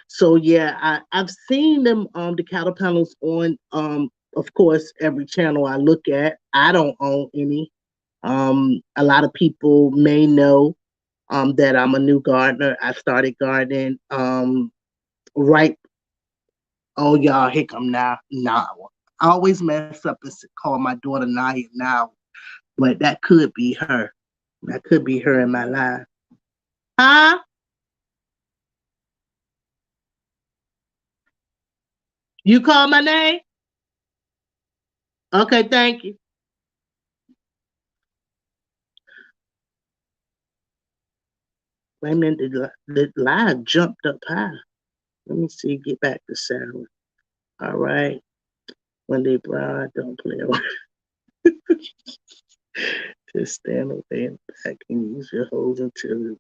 So yeah, I've seen them the cattle panels on of course every channel I look at. I don't own any. A lot of people may know that I'm a new gardener. I started gardening right. Oh y'all, here come now. I always mess up and call my daughter Naya now, but that could be her. That could be her in my life. Huh? You call my name? Okay, thank you. Wait a minute, the live jumped up high. Let me see, get back to sound. All right. When they bride, don't play around. Just stand over there and back and use your hose until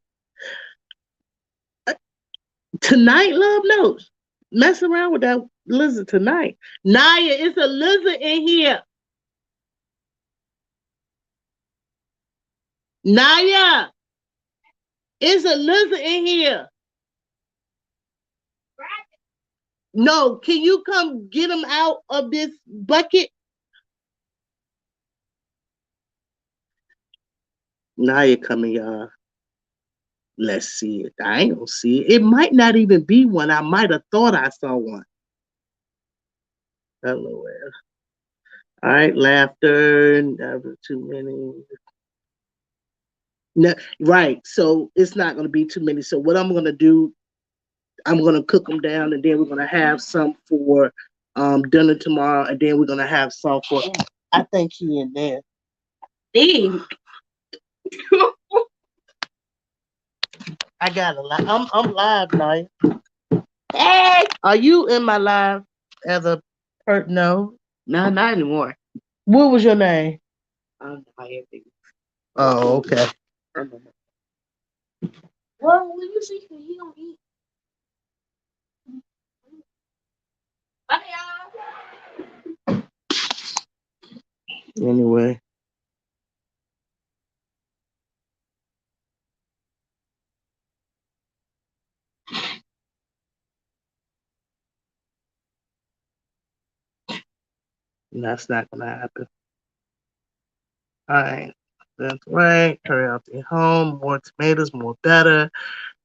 tonight, love notes. Mess around with that lizard tonight. Naya, it's a lizard in here. Naya, it's a lizard in here. No, can you come get him out of this bucket? Naya coming, y'all. Let's see it. I ain't gonna see it. It might not even be one. I might have thought I saw one. Hello. All right, laughter. Never too many. No, right. So it's not gonna be too many. So what I'm gonna do, I'm gonna cook them down, and then we're gonna have some for dinner tomorrow, and then we're gonna have some for. I think he in there. Think. I got a lot. I'm live now. Hey, are you in my live as a per? No, no, not anymore. What was your name? I'm Miami. Oh, okay. Well, when you see him, he don't eat. Bye, y'all. Anyway, that's not gonna happen. All right. That's right. Hurry up the home. More tomatoes, more better.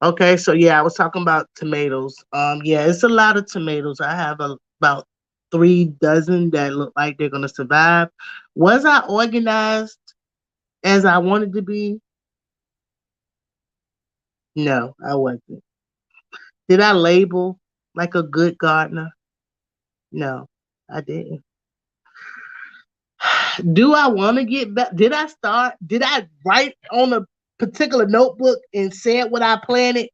Okay, so yeah, I was talking about tomatoes. Yeah, it's a lot of tomatoes. I have about 3 dozen that look like they're gonna survive. Was I organized as I wanted to be? No, I wasn't. Did I label like a good gardener? No, I didn't. Do I want to get back? Did I start? Did I write on a particular notebook and said what I planted,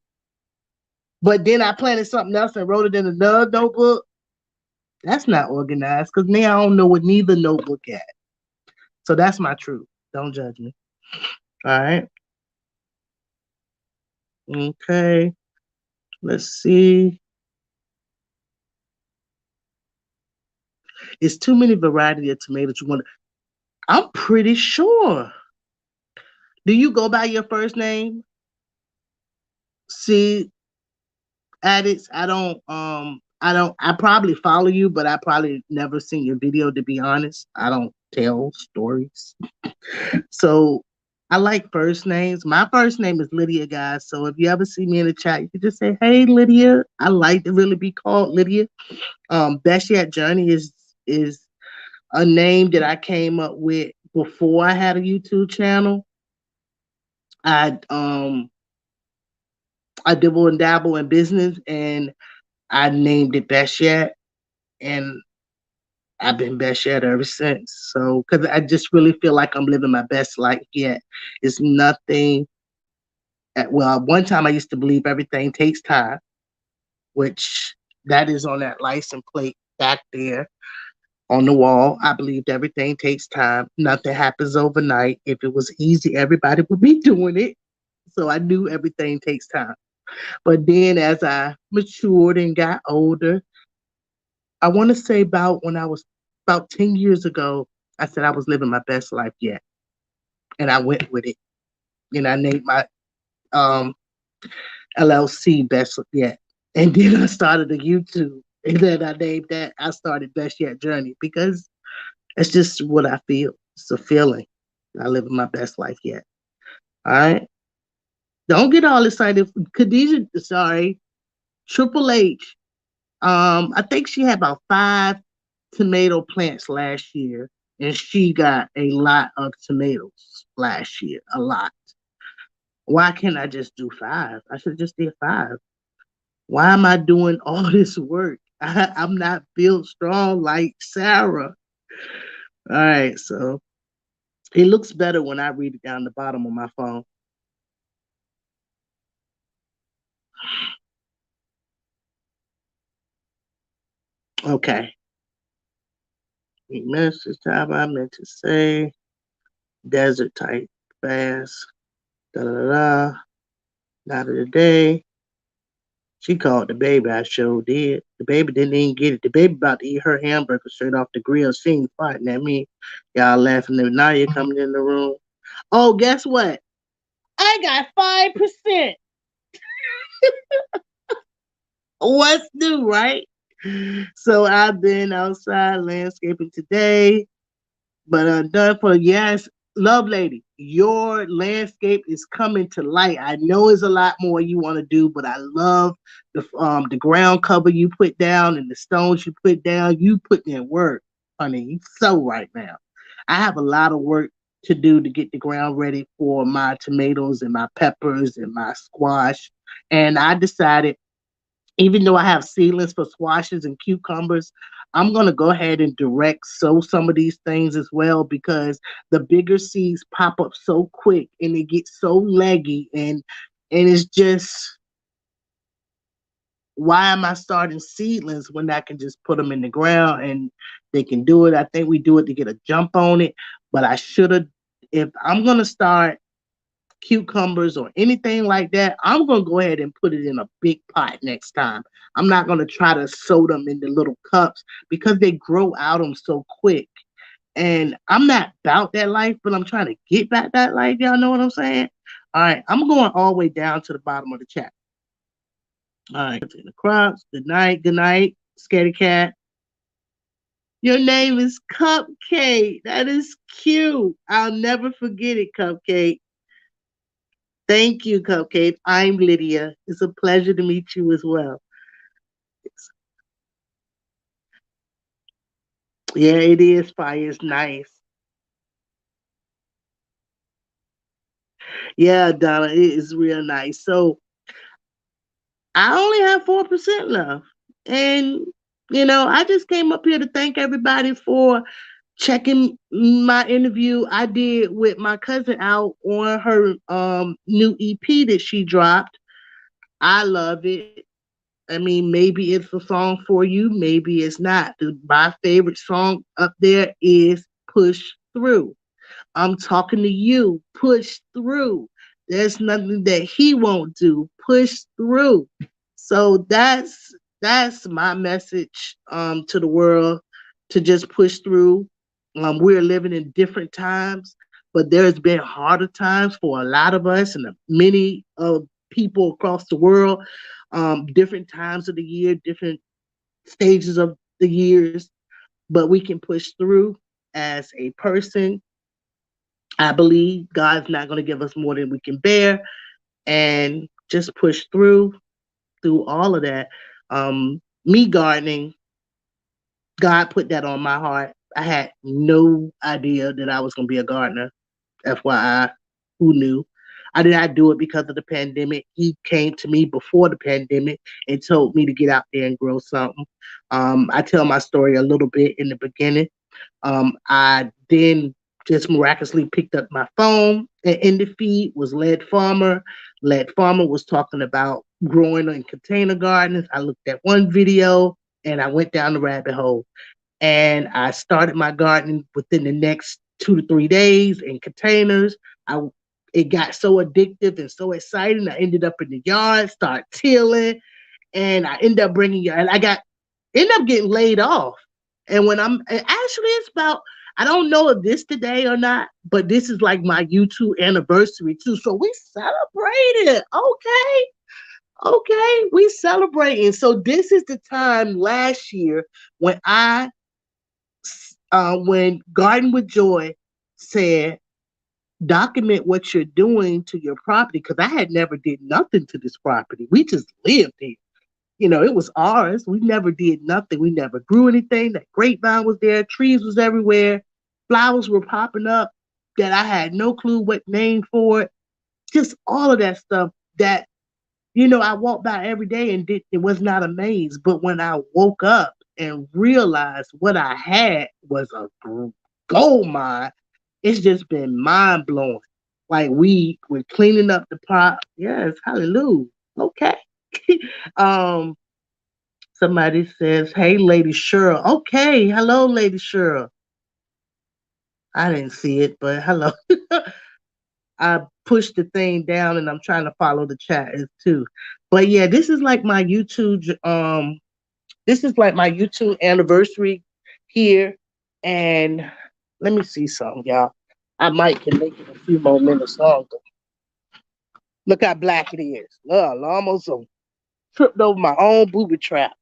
but then I planted something else and wrote it in another notebook? That's not organized because now I don't know what neither notebook had. So that's my truth. Don't judge me. All right. Okay. Let's see. It's too many variety of tomatoes you want. I'm pretty sure. Do you go by your first name? See, addicts. I probably follow you, but I probably never seen your video to be honest. I don't tell stories. So I like first names. My first name is Lydia, guys. So if you ever see me in the chat, you can just say, "Hey, Lydia." I like to really be called Lydia. Best Yet Journey is a name that I came up with before I had a YouTube channel. I um I dibble and dabble in business, and I named it Best Yet, and I've been best yet ever since. So, because I just really feel like I'm living my best life yet. It's nothing. Well, one time I used to believe everything takes time, which that is on that license plate back there on the wall. I believed everything takes time. Nothing happens overnight. If it was easy, everybody would be doing it. So I knew everything takes time. But then as I matured and got older, I want to say about when I was about 10 years ago, I said I was living my best life yet. And I went with it. And I named my um, LLC Best Yet. And then I started a YouTube. And then I named that, I started Best Yet Journey because it's just what I feel. It's a feeling. I live my best life yet. All right. Don't get all excited. Khadijah, sorry, Triple H. I think she had about 5 tomato plants last year, and she got a lot of tomatoes last year. A lot. Why can't I just do 5? I should just did 5. Why am I doing all this work I'm not built strong like Sarah. All right, so it looks better when I read it down the bottom of my phone. Okay. Message time I meant to say. Desert type fast. Da da da. Not of the day. She called the baby. I sure did. The baby didn't even get it. The baby about to eat her hamburger straight off the grill. She ain't fighting at me. Y'all laughing at now you're coming in the room. Oh, guess what? I got 5%. What's new, right? So I've been outside landscaping today. But done for yes, love lady, your landscape is coming to light. I know it's a lot more you want to do, but I love the ground cover you put down and the stones you put down. You put in work, honey. You so right now. I have a lot of work to do to get the ground ready for my tomatoes and my peppers and my squash. And I decided even though I have seedlings for squashes and cucumbers, I'm going to go ahead and direct sow some of these things as well because the bigger seeds pop up so quick and they get so leggy and it's just why am I starting seedlings when I can just put them in the ground and they can do it? I think we do it to get a jump on it, but I should have if I'm going to start cucumbers or anything like that, I'm going to go ahead and put it in a big pot next time. I'm not going to try to sow them into little cups because they grow out them so quick. And I'm not about that life, but I'm trying to get back that life. Y'all know what I'm saying? All right, I'm going all the way down to the bottom of the chat. All right, in the crops. Good night, Scaredy Cat. Your name is Cupcake. That is cute. I'll never forget it, Cupcake. Thank you, Cupcake. I'm Lydia. It's a pleasure to meet you as well. Yeah, it is fire. It's nice. Yeah, Donna, it is real nice. So I only have 4% left. And, I just came up here to thank everybody for checking my interview I did with my cousin out on her new EP that she dropped. I love it. I mean, maybe it's a song for you, maybe it's not. My favorite song up there is Push Through. I'm talking to you. Push through. There's nothing that he won't do. Push through. So that's my message to the world to just push through. We're living in different times, but there's been harder times for a lot of us and many of people across the world. Different times of the year, different stages of the years, but we can push through as a person. I believe God's not going to give us more than we can bear, and just push through all of that. Me gardening, God put that on my heart. I had no idea that I was going to be a gardener. FYI, who knew? I did not do it because of the pandemic. He came to me before the pandemic and told me to get out there and grow something. I tell my story a little bit in the beginning. I then just miraculously picked up my phone, and in the feed was Lead Farmer. Lead Farmer was talking about growing in container gardens. I looked at one video and I went down the rabbit hole. And I started my gardening within the next 2 to 3 days in containers. I It got so addictive and so exciting. I ended up in the yard, start tilling, and I ended up and I got end up getting laid off. And when actually it's about I don't know if this today or not, but this is like my YouTube anniversary too. So we celebrated. Okay, we celebrating. So this is the time last year when when Garden with Joy said, document what you're doing to your property, because I had never did nothing to this property. We just lived here. It was ours. We never did nothing. We never grew anything. That grapevine was there. Trees was everywhere. Flowers were popping up that I had no clue what name for it. Just all of that stuff that, I walk by every day and it was not a maze. But when I woke up and realized what I had was a gold mine, it's just been mind blowing. Like we're cleaning up the pot. Yes, hallelujah. Okay. um, Somebody says, "Hey, Lady Cheryl." Okay, hello, Lady Cheryl. I didn't see it, but hello. I pushed the thing down and I'm trying to follow the chat too. But yeah, this is like my YouTube anniversary here. And let me see something, y'all. I might can make it a few more minutes longer. Look how black it is. Look, I almost tripped over my own booby trap.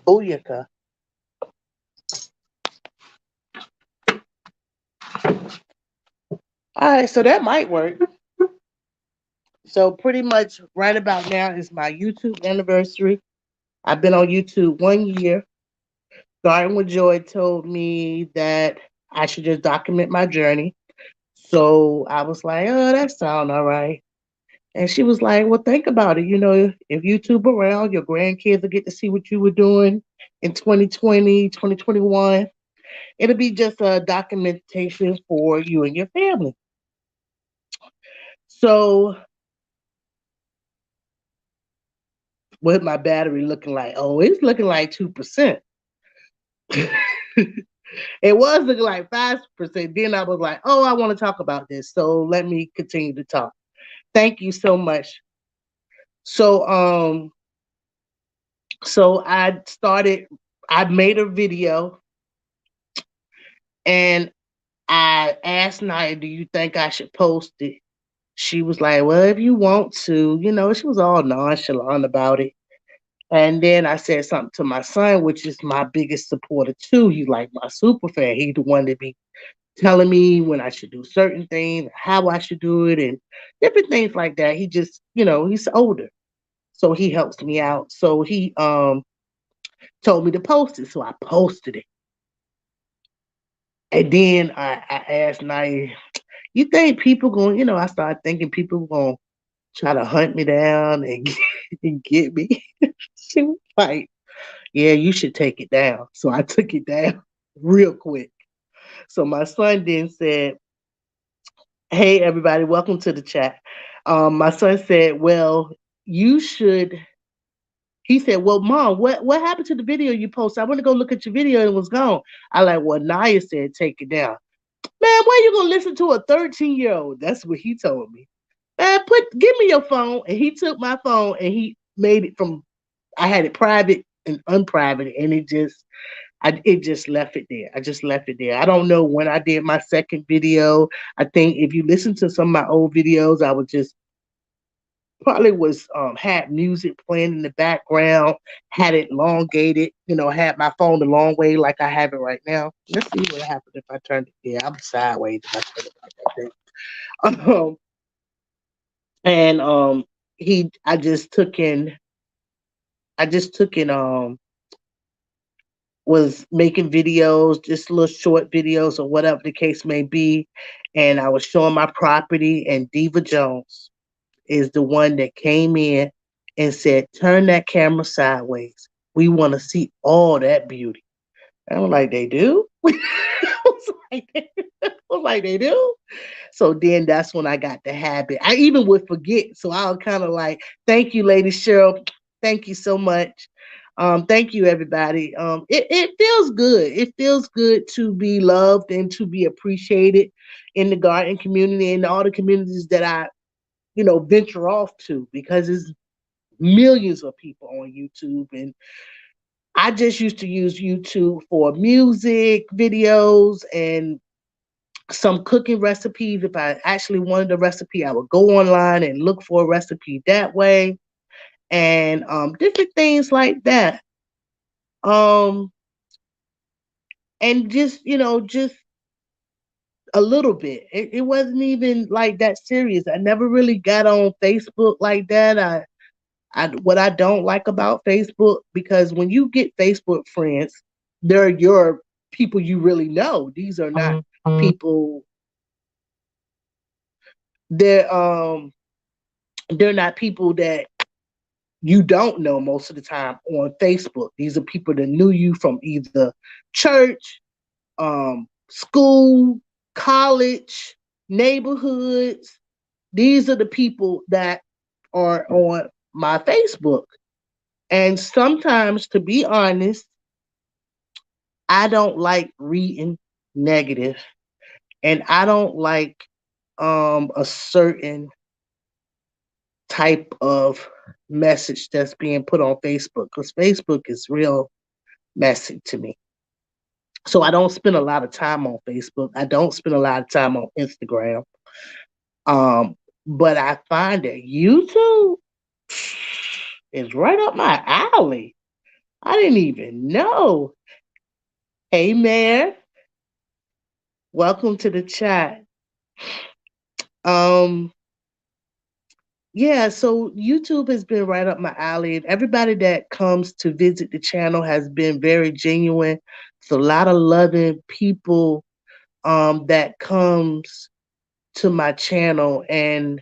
Booyaka. All right, so that might work. So pretty much right about now is my YouTube anniversary. I've been on YouTube 1 year. Starting with Joy told me that I should just document my journey. So I was like, oh, that sounds all right. And she was like, well, think about it. If YouTube around, your grandkids will get to see what you were doing in 2020, 2021. It'll be just a documentation for you and your family. So what my battery looking like? Oh, it's looking like 2%. It was looking like 5%. Then I was like, oh, I want to talk about this. So let me continue to talk. Thank you so much. So so I made a video and I asked Naya, do you think I should post it? She was like, well, if you want to, she was all nonchalant about it. And then I said something to my son, which is my biggest supporter too. He's like my super fan. He's the one that be telling me when I should do certain things, how I should do it, and different things like that. He just, he's older. So he helps me out. So he told me to post it. So I posted it. And then I asked Naya, you think people going, I started thinking people going to try to hunt me down and and get me. She was like, yeah, you should take it down. So I took it down real quick. So my son then said, hey, everybody, welcome to the chat. My son said, well, you should. He said, well, Mom, what happened to the video you posted? I want to go look at your video and it was gone. I like, well, Naya said, take it down. Man, why you going to listen to a 13-year-old? That's what he told me. Man, give me your phone. And he took my phone and he made it from, I had it private and unprivate, and it just left it there. I just left it there. I don't know when I did my second video. I think if you listen to some of my old videos, I was just Probably was had music playing in the background, had it elongated, had my phone the long way like I have it right now. Let's see what happened if I turned it. Yeah, I'm sideways if I turn it like that. And he I just took in was making videos, just little short videos or whatever the case may be. And I was showing my property, and Diva Jones is the one that came in and said, "Turn that camera sideways. We want to see all that beauty." And I was like, "They do?" I was like, "They do?" So then that's when I got the habit. I even would forget. So I was kind of like, "Thank you, Lady Cheryl. Thank you so much. Thank you, everybody. It feels good. It feels good to be loved and to be appreciated in the garden community and all the communities that I, venture off to, because it's millions of people on YouTube. And I just used to use YouTube for music videos and some cooking recipes. If I actually wanted a recipe, I would go online and look for a recipe that way, and different things like that. Um, and just just a little bit. It wasn't even like that serious. I never really got on Facebook like that. What I don't like about Facebook, because when you get Facebook friends, they're your people you really know. These are not people. They're um they're not people that you don't know most of the time on Facebook. These are people that knew you from either church, school, college, neighborhoods. These are the people that are on my Facebook. And sometimes, to be honest, I don't like reading negative, and I don't like a certain type of message that's being put on Facebook, because Facebook is real messy to me. So I don't spend a lot of time on Facebook. I don't spend a lot of time on Instagram. Um, but I find that YouTube is right up my alley. I didn't even know. Hey, Mayor, welcome to the chat. Um, yeah, so YouTube has been right up my alley, and everybody that comes to visit the channel has been very genuine. It's a lot of loving people that comes to my channel, and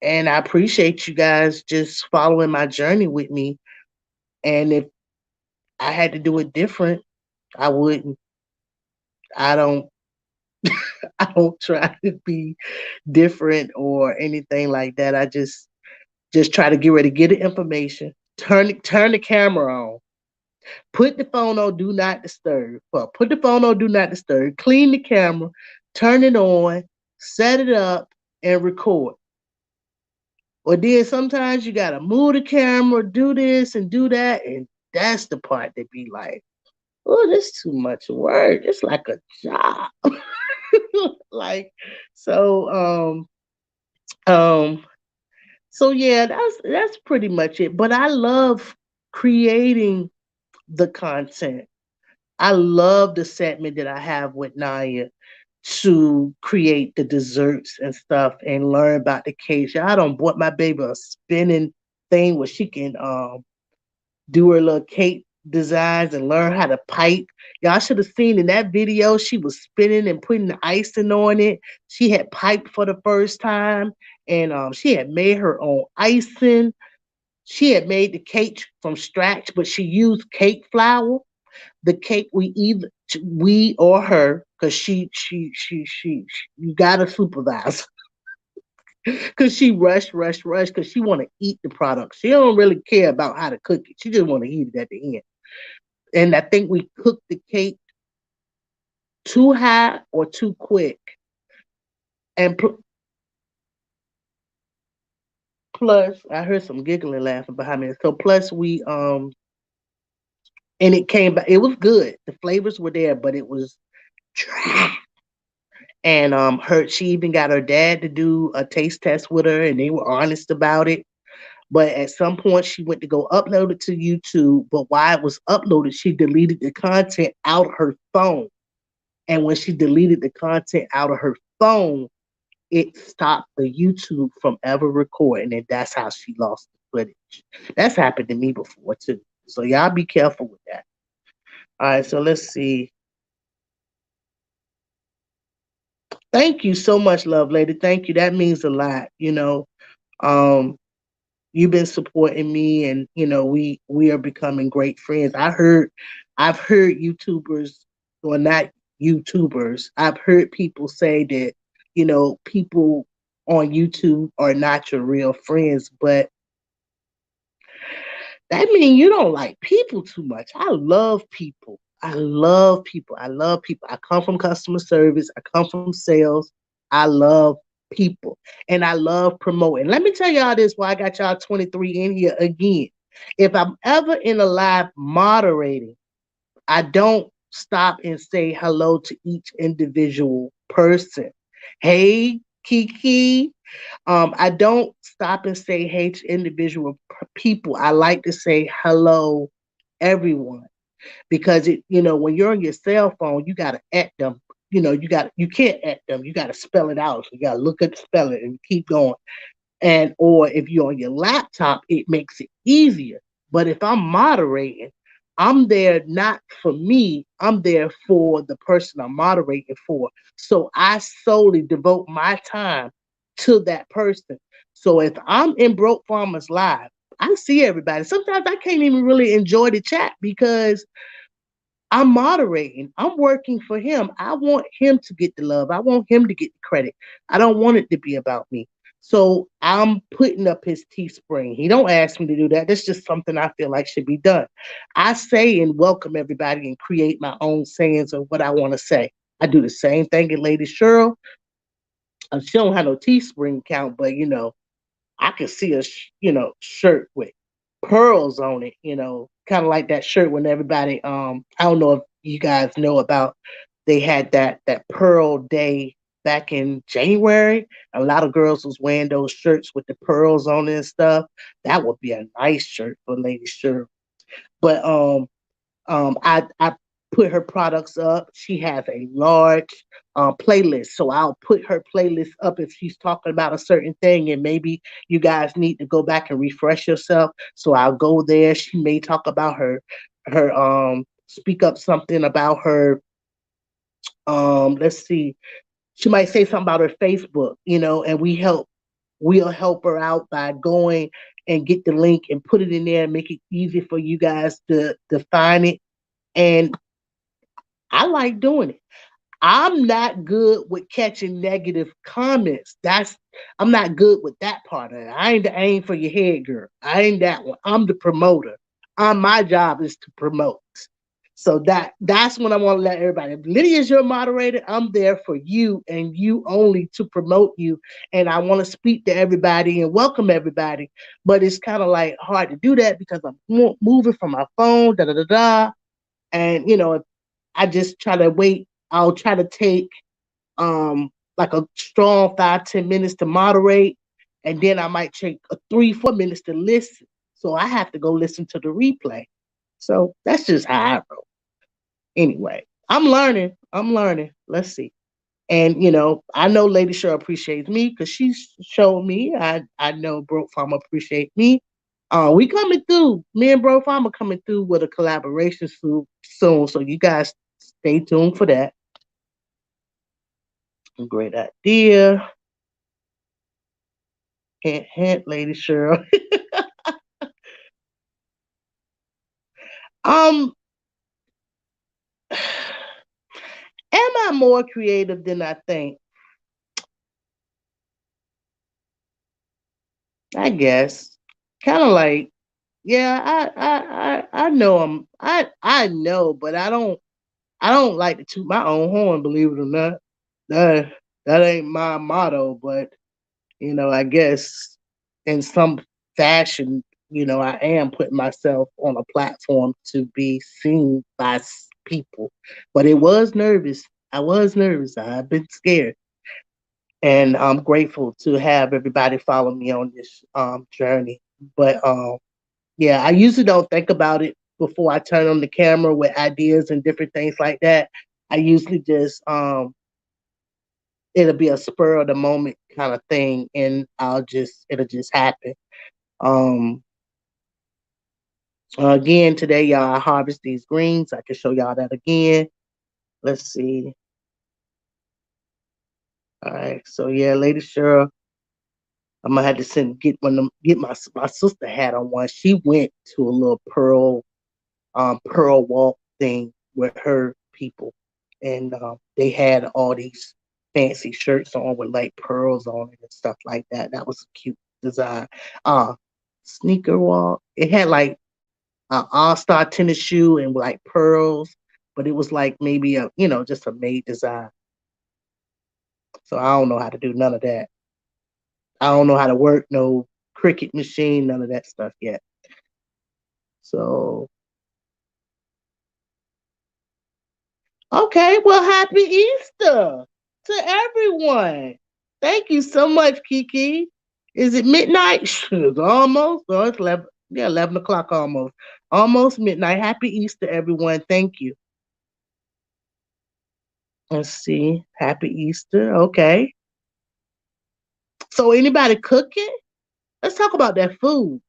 I appreciate you guys just following my journey with me. And if I had to do it different, I wouldn't. I don't I don't try to be different or anything like that. I just try to get ready, get the information, turn the camera on, put the phone on do not disturb. Well, put the phone on do not disturb, clean the camera, turn it on, set it up, and record. Or then sometimes you gotta move the camera, do this and do that, and that's the part that be like, oh, this too much work. It's like a job. like so um so yeah, that's pretty much it. But I love creating the content. I love the segment that I have with Naya to create the desserts and stuff and learn about the cake. I don't bought my baby a spinning thing where she can do her little cake designs and learn how to pipe. Y'all should have seen in that video, she was spinning and putting the icing on it. She had piped for the first time, and she had made her own icing. She had made the cake from scratch, but she used cake flour. The cake we or her, because she you gotta supervise, because she rush because she want to eat the product. She don't really care about how to cook it. She just want to eat it at the end. And I think we cooked the cake too high or too quick. And plus, I heard some giggling, laughing behind me. So plus and it came back. It was good. The flavors were there, but it was dry. And she even got her dad to do a taste test with her, and they were honest about it. But at some point, she went to go upload it to YouTube. But while it was uploaded, she deleted the content out of her phone. And when she deleted the content out of her phone, it stopped the YouTube from ever recording, and that's how she lost the footage. That's happened to me before too. So y'all be careful with that. All right, so let's see. Thank you so much, love lady. Thank you. That means a lot. Um, you've been supporting me, and we are becoming great friends. I've heard YouTubers, or not YouTubers, I've heard people say that people on YouTube are not your real friends, but that means you don't like people too much. I love people. I love people. I love people. I come from customer service. I come from sales. I love people. And I love promoting. Let me tell y'all this while I got y'all 23 in here again. If I'm ever in a live moderating, I don't stop and say hello to each individual person. Hey, Kiki. I don't stop and say hey to individual people. I like to say hello, everyone, because when you're on your cell phone, you gotta at them. You can't at them. You gotta spell it out. So you gotta look at the spelling and keep going. And or if you're on your laptop, it makes it easier. But if I'm moderating, I'm there not for me, I'm there for the person I'm moderating for. So I solely devote my time to that person. So if I'm in Broke Farmers Live, I see everybody. Sometimes I can't even really enjoy the chat because I'm moderating. I'm working for him. I want him to get the love. I want him to get the credit. I don't want it to be about me. So I'm putting up his Teespring. He don't ask me to do that. That's just something I feel like should be done. I say and welcome everybody and create my own sayings of what I want to say. I do the same thing in Lady Cheryl. She don't have no Teespring account, but I could see a shirt with pearls on it, kind of like that shirt when everybody I don't know if you guys know about, they had that pearl day back in January. A lot of girls was wearing those shirts with the pearls on it and stuff. That would be a nice shirt for Lady Sure. But I put her products up. She has a large playlist, so I'll put her playlist up if she's talking about a certain thing, and maybe you guys need to go back and refresh yourself. So I'll go there. She may talk about her speak up something about her. Let's see. She might say something about her Facebook, and we'll help her out by going and get the link and put it in there and make it easy for you guys to find it. And I like doing it. I'm not good with catching negative comments. I'm not good with that part of it. I ain't the aim for your head, girl. I ain't that one. I'm the promoter. My job is to promote. So that's what I want to let everybody. If Lydia's your moderator, I'm there for you and you only to promote you. And I want to speak to everybody and welcome everybody. But it's kind of like hard to do that because I'm moving from my phone, da da da da. And I just try to wait. I'll try to take like a strong 5-10 minutes to moderate, and then I might take a 3-4 minutes to listen. So I have to go listen to the replay. So that's just how I roll. Anyway, I'm learning. I'm learning. Let's see. And I know Lady Cheryl appreciates me because she showed me. I know Broke Farmer appreciate me. We coming through. Me and Bro Farmer coming through with a collaboration soon. So you guys stay tuned for that. Great idea. Hint, hint, Lady Cheryl. um, am I more creative than I think? I guess. Kind of like, yeah, I know I know, but I don't like to toot my own horn, believe it or not. That that ain't my motto, but I guess in some fashion, I am putting myself on a platform to be seen by people. But it was nervous. I was nervous. I've been scared. And I'm grateful to have everybody follow me on this journey. But yeah, I usually don't think about it before I turn on the camera with ideas and different things like that. I usually just it'll be a spur of the moment kind of thing, and it'll just happen. Um, Again today, y'all, I harvest these greens. I can show y'all that again. Let's see. All right, so yeah, Lady Cheryl, I'm gonna have to get get my sister had on one. She went to a little pearl walk thing with her people, and they had all these fancy shirts on with like pearls on it and stuff like that. That was a cute design. Uh, Sneaker walk. It had like an all-star tennis shoe and like pearls, but it was like maybe a just a made design. So I don't know how to do none of that. I don't know how to work no cricket machine, none of that stuff yet. So okay, well, happy Easter to everyone. Thank you so much, Kiki. Is it midnight? It's almost. Oh, it's 11. Yeah, 11 o'clock almost. Almost midnight. Happy Easter, everyone. Thank you. Let's see. Happy Easter. Okay. So, anybody cooking? Let's talk about that food.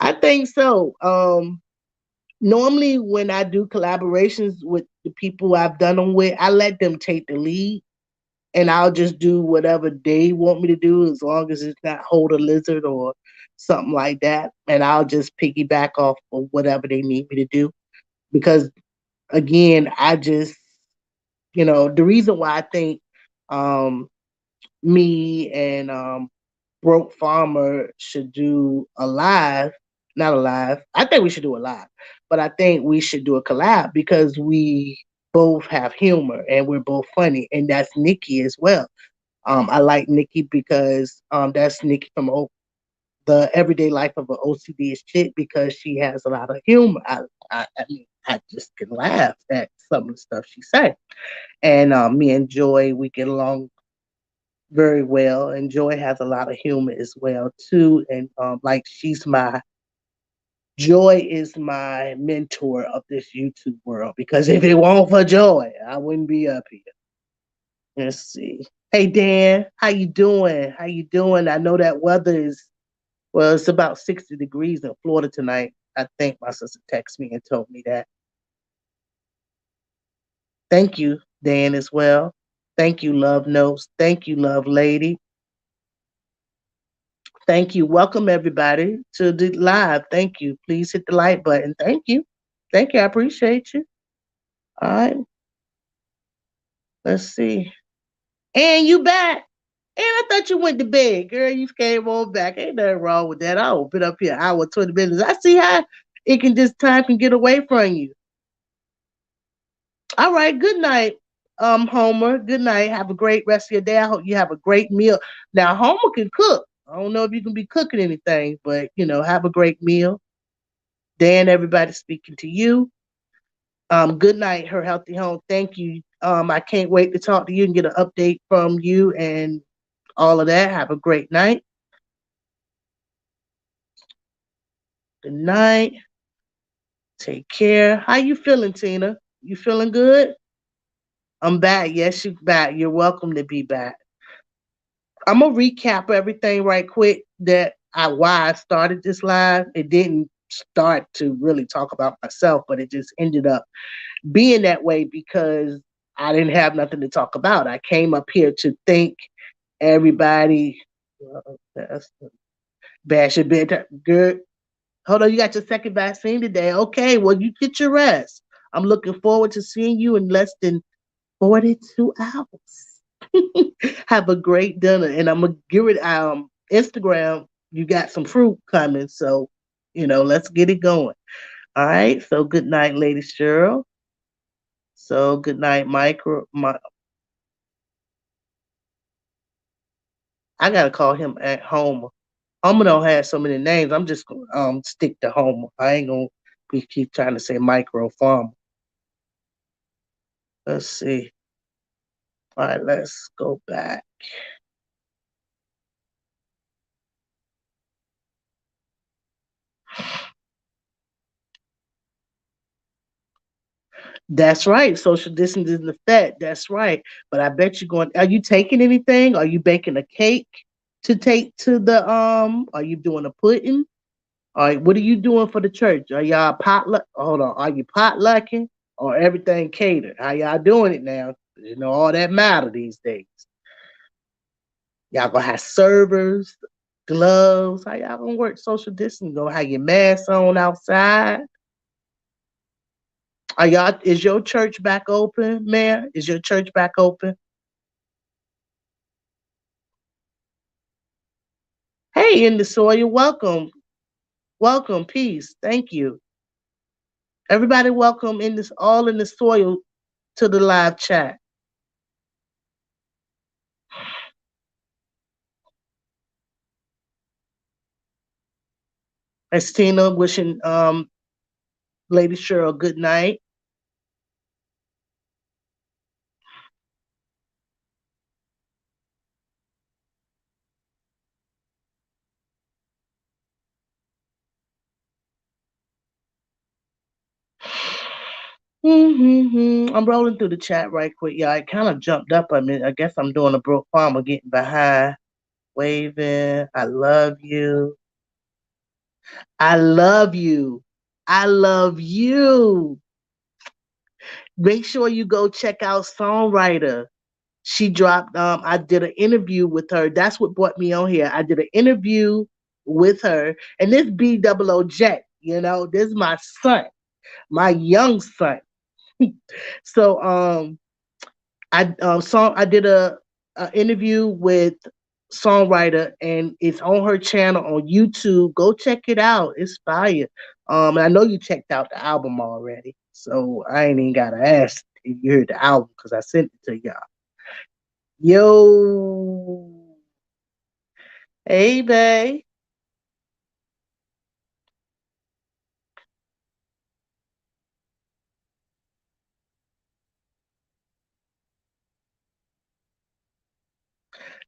I think so. Normally, when I do collaborations with the people I've done them with, I let them take the lead and I'll just do whatever they want me to do as long as it's not hold a lizard or something like that. And I'll just piggyback off of whatever they need me to do. Because again, the reason why I think um, me and Broke Farmer should do a live, not a live. I think we should do a live, but I think we should do a collab because we both have humor and we're both funny, and that's Nikki as well. I like Nikki because that's Nikki from the everyday life of an OCD chick because she has a lot of humor. I mean, I just can laugh at some of the stuff she said. And me and Joy, we get along very well. And Joy has a lot of humor as well too. And like Joy is my mentor of this YouTube world because if it weren't for Joy, I wouldn't be up here. Let's see. Hey Dan, how you doing? How you doing? I know that weather is well, it's about 60 degrees in Florida tonight. I think my sister texted me and told me that. Thank you, Dan, as well. Thank you, Love Notes. Thank you, Love Lady. Thank you. Welcome everybody to the live. Thank you. Please hit the like button. Thank you. Thank you. I appreciate you. All right. Let's see. And you back. And I thought you went to bed, girl. You came on back. Ain't nothing wrong with that. I'll been up here an hour, 20 minutes. I see how it can just time can get away from you. All right. Good night, Homer. Good night. Have a great rest of your day. I hope you have a great meal. Now, Homer can cook. I don't know if you can be cooking anything, but have a great meal. Dan, everybody speaking to you. Good night, her healthy home. Thank you. I can't wait to talk to you and get an update from you and all of that. Have a great night. Good night. Take care. How you feeling, Tina? You feeling good? I'm back. Yes, you back. You're welcome to be back. I'm gonna recap everything right quick that why I started this live. It didn't start to really talk about myself, but it just ended up being that way because I didn't have nothing to talk about. I came up here to thank everybody. That's bash your bed. Good. Hold on, you got your second vaccine today. Okay, well, you get your rest. I'm looking forward to seeing you in less than 42 hours. Have a great dinner. And I'm gonna give it Instagram. You got some fruit coming, so let's get it going. All right. So good night, Lady Cheryl. So good night, Micro. I gotta call him at Homer. Homer don't have so many names. I'm just gonna stick to Homer. I ain't gonna keep trying to say micro farmer. Let's see. All right, let's go back. That's right. Social distancing is the effect. That's right. But I bet you're going. Are you taking anything? Are you baking a cake to take to the? Are you doing a pudding? All right. What are you doing for the church? Are y'all potluck? Hold on. Are you potlucking or everything catered? How y'all doing it now? You know all that matter these days. Y'all gonna have servers, gloves. How y'all gonna work social distancing? Gonna have your mask on outside? Are y'all? Is your church back open, man? Is your church back open? Hey, in the soil, welcome, welcome, peace, thank you. Everybody, welcome in this all in the soil to the live chat. It's Tina wishing Lady Cheryl good night. I'm rolling through the chat right quick, y'all. I kind of jumped up. I mean, I guess I'm doing a broke farmer getting behind, waving. I love you. I love you. I love you. Make sure you go check out Songwriter. She dropped, I did an interview with her. That's what brought me on here. I did an interview with her. And this B Jet, this is my son, my young son. So I did a interview with Songwriter, and it's on her channel on YouTube. Go check it out. It's fire. And I know you checked out the album already, so I ain't even gotta ask if you heard the album because I sent it to y'all. Yo, hey, babe.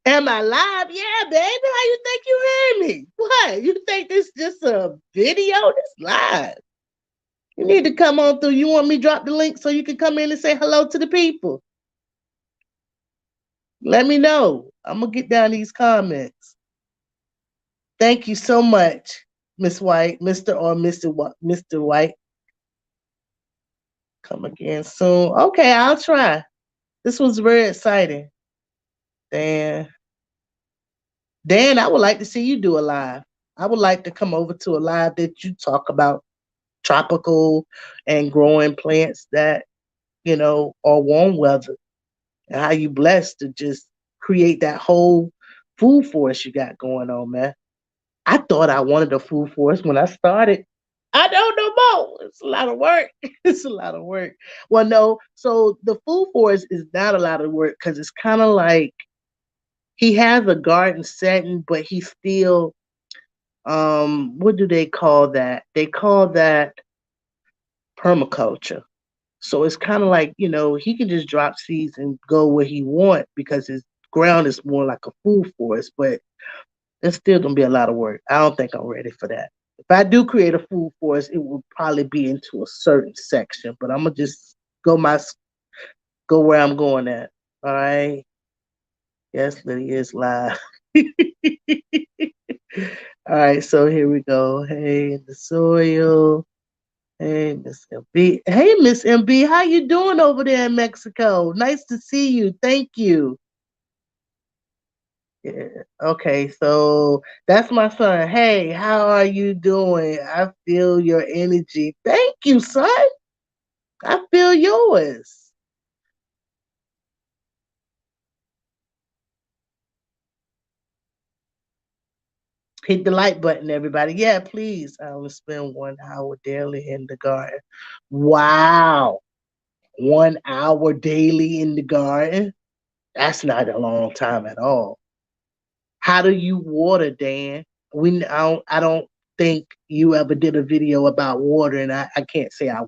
Am I live? Yeah, baby. How you think you heard me? What? You think this just a video? This live. You need to come on through. You want me to drop the link so you can come in and say hello to the people? Let me know. I'm gonna get down these comments. Thank you so much, Miss White, Mr. or Mr. White. Come again soon. Okay, I'll try. This was very exciting. Dan. Dan, I would like to see you do a live. I would like to come over to a live that you talk about tropical and growing plants that, are warm weather and how you blessed to just create that whole food forest you got going on, man. I thought I wanted a food forest when I started. I don't know more. It's a lot of work. It's a lot of work. Well, no. So the food forest is not a lot of work because it's kind of like he has a garden setting, but he still what do they call that? They call that permaculture. So it's kind of like, he can just drop seeds and go where he want because his ground is more like a food forest, but it's still gonna be a lot of work. I don't think I'm ready for that. If I do create a food forest, it will probably be into a certain section, but I'm gonna just go my go where I'm going at. All right. Yes, Lydia is live. All right, so here we go. Hey, in the soil. Hey, Miss MB. Hey, Miss MB, how you doing over there in Mexico? Nice to see you. Thank you. Yeah. Okay, so that's my son. Hey, how are you doing? I feel your energy. Thank you, son. I feel yours. Hit the like button, everybody. Yeah, please. I will spend 1 hour daily in the garden. Wow. 1 hour daily in the garden. That's not a long time at all. How do you water, Dan? I don't think you ever did a video about water, and I can't say I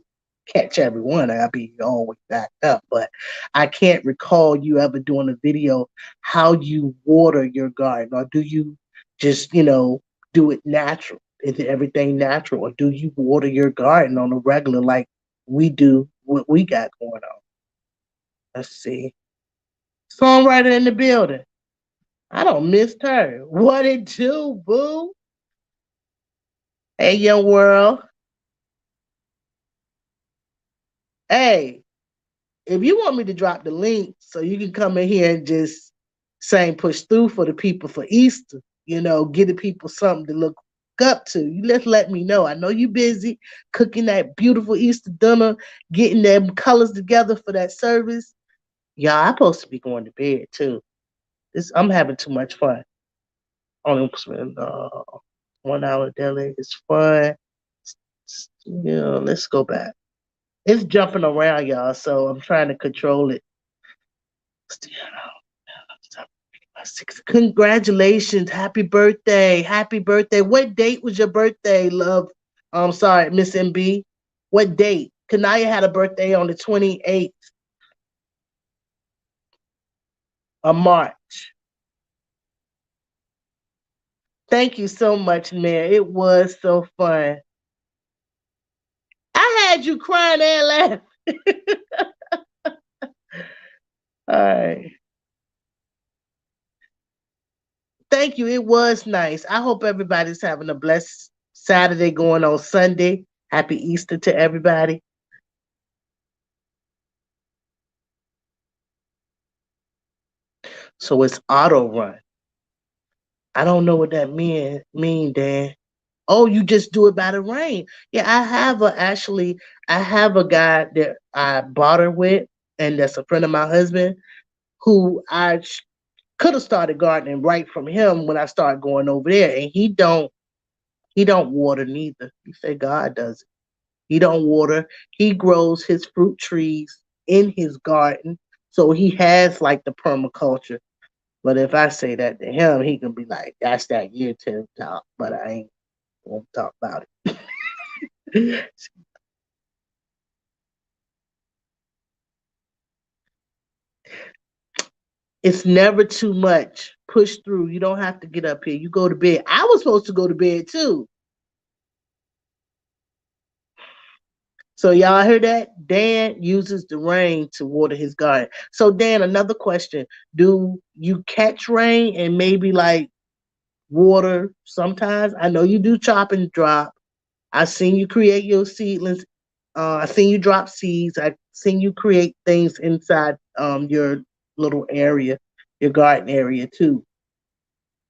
catch everyone. I'll be always backed up, but I can't recall you ever doing a video how you water your garden, or do you just do it natural? Is it everything natural, or do you water your garden on a regular like we do? What we got going on? Let's see. Songwriter in the building. I don't miss her. What it do, boo? Hey, young world. Hey, if you want me to drop the link so you can come in here and just sing push through for the people for Easter, get the people something to look up to. You just let me know. I know you busy cooking that beautiful Easter dinner, getting them colors together for that service. Y'all, I'm supposed to be going to bed too. I'm having too much fun. Only 1 hour daily is fun. Let's go back. It's jumping around, y'all, so I'm trying to control it. Congratulations. Happy birthday. Happy birthday. What date was your birthday, love? Sorry, Miss MB. What date? Kanaya had a birthday on the 28th of March. Thank you so much, man. It was so fun. I had you crying and laughing. All right. Thank you. It was nice. I hope everybody's having a blessed Saturday going on Sunday. Happy Easter to everybody. So it's auto run. I don't know what that mean, Dan. Oh, you just do it by the rain. Yeah, I have a guy that I barter with, and that's a friend of my husband who could have started gardening right from him when I started going over there, and he don't water neither. He said God does it. He don't water. He grows his fruit trees in his garden, so he has like the permaculture. But if I say that to him, he can be like, "That's that year 10 talk," but I ain't gonna talk about it. It's never too much. Push through. You don't have to get up here. You go to bed. I was supposed to go to bed too. So y'all heard that? Dan uses the rain to water his garden. So Dan, another question. Do you catch rain and maybe like water sometimes? I know you do chop and drop. I seen you create your seedlings. I seen you drop seeds. I seen you create things inside your little area, your garden area too.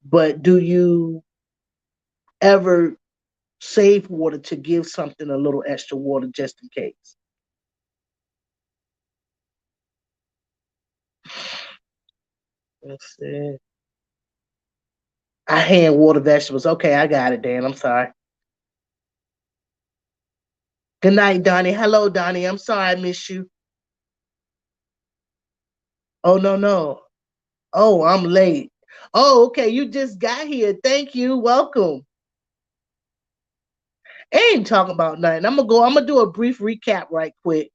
But do you ever save water to give something a little extra water just in case? Let's see. I hand water vegetables. Okay, I got it, Dan. I'm sorry. Good night, Donnie. Hello, Donnie. I'm sorry I missed you. Oh, no, no. Oh, I'm late. Oh, okay. You just got here. Thank you. Welcome. I ain't talking about nothing. I'm gonna do a brief recap right quick.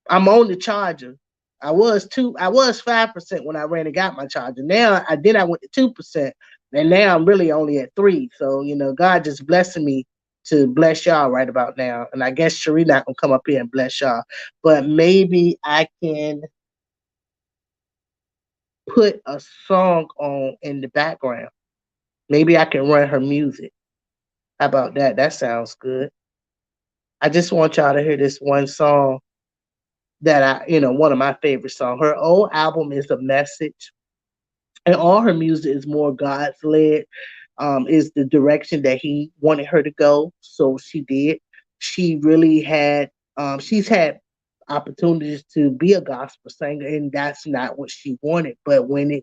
I'm on the charger. I was 5% when I ran and got my charger. I went to 2%. And now I'm really only at 3. So, God just blessing me to bless y'all right about now. And I guess Cherie not gonna come up here and bless y'all. But maybe I can put a song on in the background. Maybe I can run her music. How about that? That sounds good. I just want y'all to hear this one song that one of my favorite songs. Her old album is a message, and all her music is more God's led. Is the direction that He wanted her to go, so she did. She really had. She's had opportunities to be a gospel singer, and that's not what she wanted. But when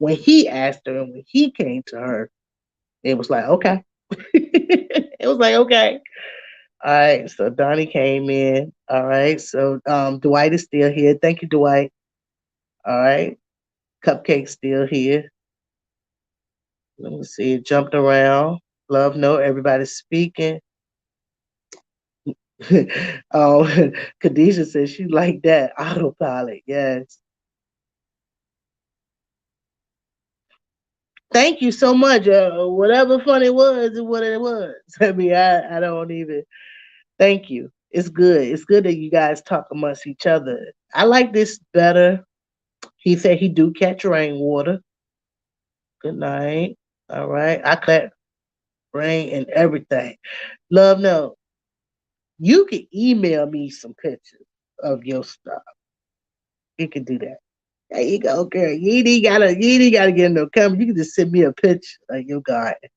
He asked her and when He came to her, it was like okay. It was like okay. All right, so Donnie came in. All right, so Dwight is still here. Thank you, Dwight. All right, Cupcake's still here. Let me see. It jumped around. Love note. Everybody's speaking. Khadijah says she like that autopilot. Yes. Thank you so much. Whatever fun it was, is what it was. I mean, I don't even. Thank you. It's good. It's good that you guys talk amongst each other. I like this better. He said he do catch rainwater. Good night. All right. I collect rain and everything. Love no. You can email me some pictures of your stuff. You can do that. There you go, girl. You ain't gotta get no camera. You can just send me a picture of your garden.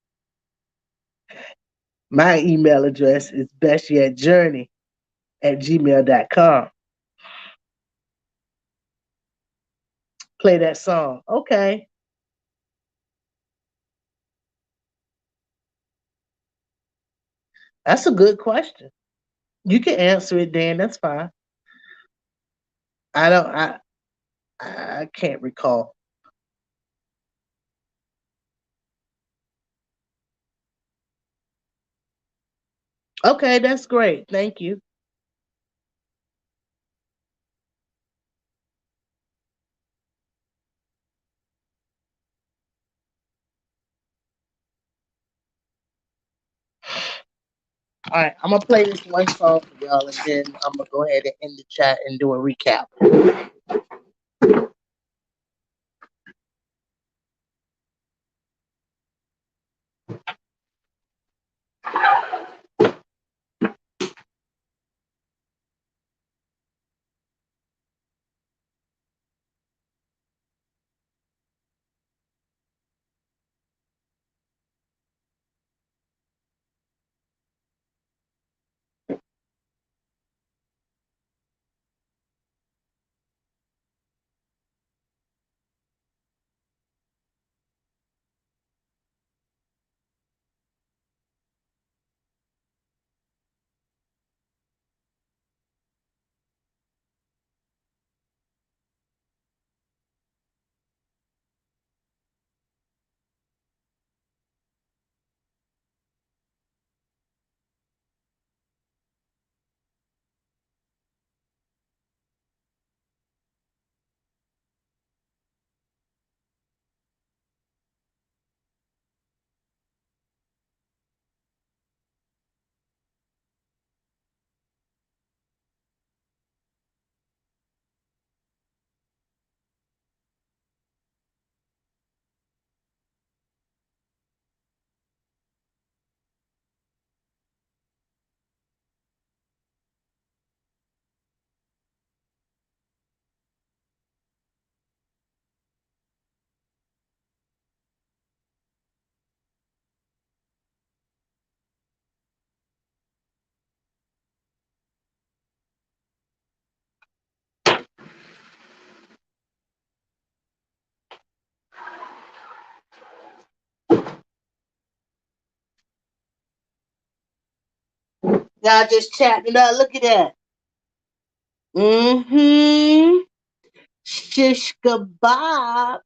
My email address is bestyetjourney@gmail.com. Play that song. Okay. That's a good question. You can answer it, Dan. That's fine. I don't I can't recall. Okay, that's great. Thank you. All right, I'm gonna play this one song for y'all, and then I'm gonna go ahead and end the chat and do a recap. Y'all just chatting it up. Look at that. Mm-hmm. Shish kebab.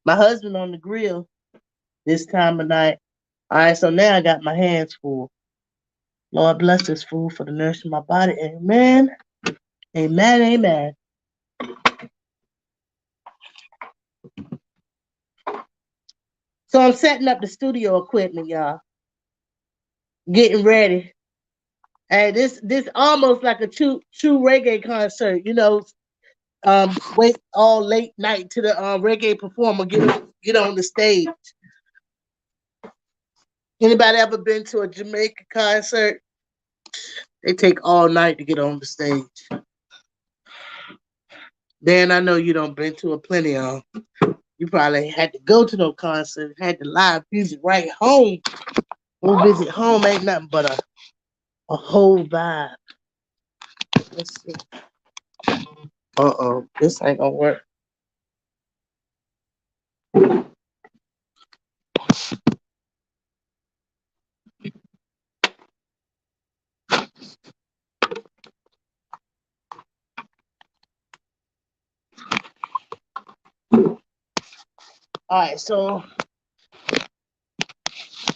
My husband on the grill this time of night. All right, so now I got my hands full. Lord bless this food for the nourishing my body. Amen. Amen. Amen. So I'm setting up the studio equipment, y'all. Getting ready. Hey, this almost like a true reggae concert. Wait all late night to the reggae performer get on the stage. Anybody ever been to a Jamaica concert? They take all night to get on the stage. Dan, I know you don't been to a plenty of 'em. You probably had to go to no concert, had to live music right home. Go visit home ain't nothing but a whole vibe. Let's see. Uh-oh, this ain't gonna work. All right, so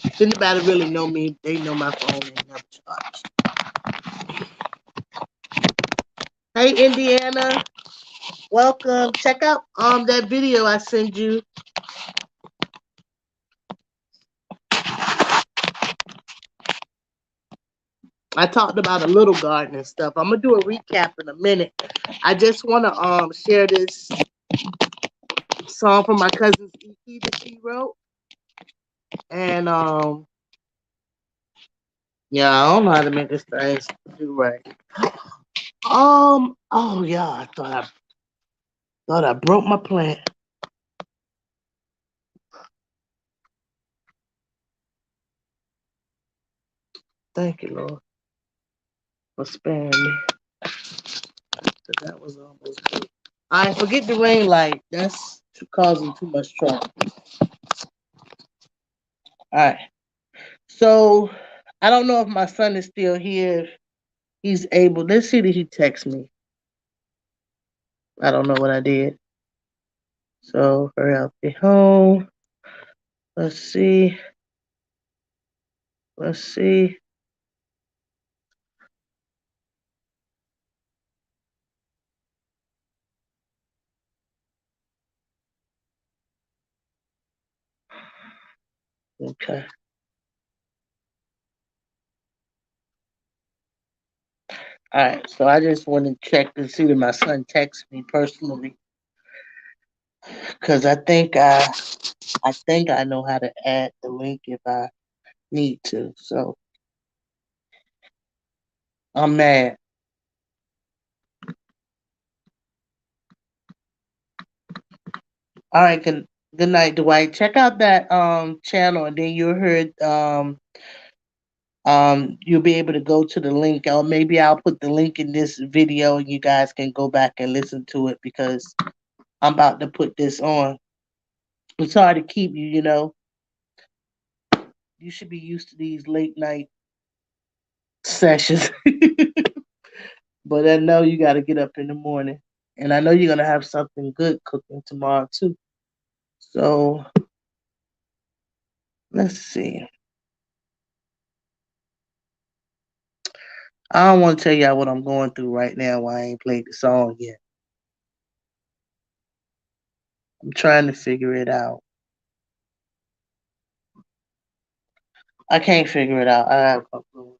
if anybody really know me, they know my phone ain't never charged. Hey, Indiana, welcome. Check out that video I sent you. I talked about a little garden and stuff. I'm gonna do a recap in a minute. I just want to share this song from my cousin's EP that she wrote, and yeah, I don't know how to make this thing do right. Oh yeah, I thought I broke my plant. Thank you, Lord, for sparing me. 'Cause that was almost good. I forget the rain light. That's causing too much trouble. All right. So I don't know if my son is still here. If he's able. Let's see that he texts me. I don't know what I did. So hurry up, get home. Let's see. Let's see. Okay. All right. So I just want to check to see that my son texts me personally because I think I know how to add the link if I need to. So I'm mad. All right. Good night, Dwight. Check out that channel, and then you heard you'll be able to go to the link, or maybe I'll put the link in this video, and you guys can go back and listen to it because I'm about to put this on. It's hard to keep you, you know. You should be used to these late night sessions. But I know you got to get up in the morning. And I know you're going to have something good cooking tomorrow, too. So let's see. I don't want to tell y'all what I'm going through right now while I ain't played the song yet. I'm trying to figure it out. I can't figure it out. I have a clue.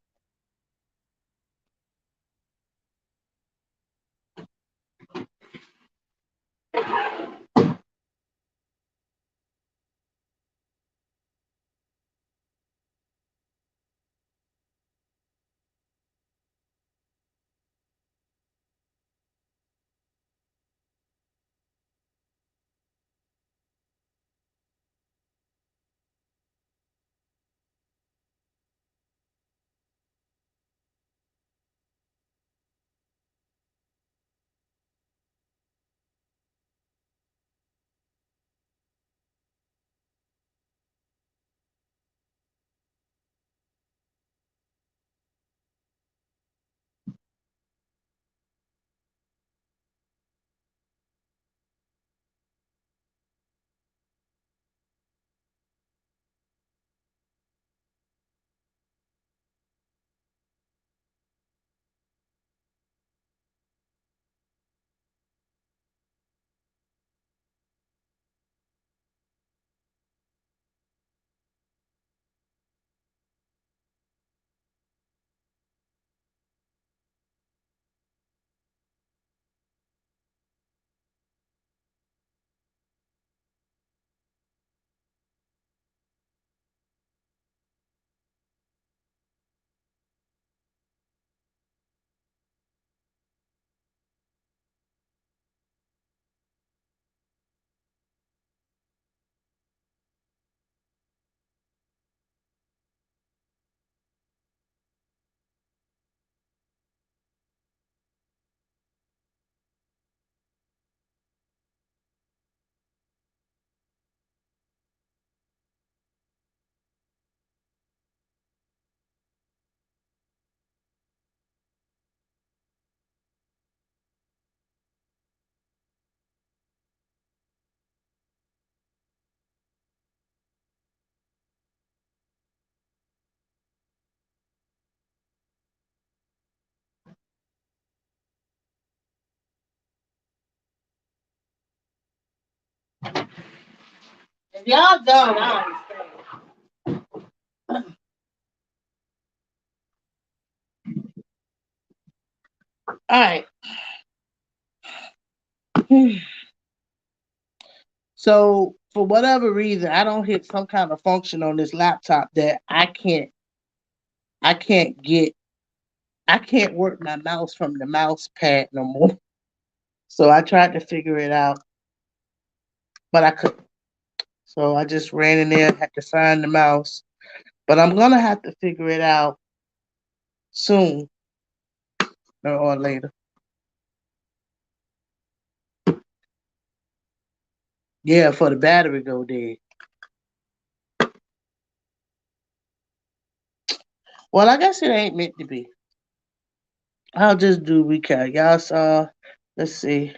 If y'all don't, I understand. All right. So for whatever reason, I don't hit some kind of function on this laptop that I can't get I can't work my mouse from the mouse pad no more. So I tried to figure it out, but I couldn't. So I just ran in there, had to find the mouse. But I'm gonna have to figure it out soon or later. Yeah, for the battery go dead. Well, I guess it ain't meant to be. I'll just do recap. Y'all saw, let's see.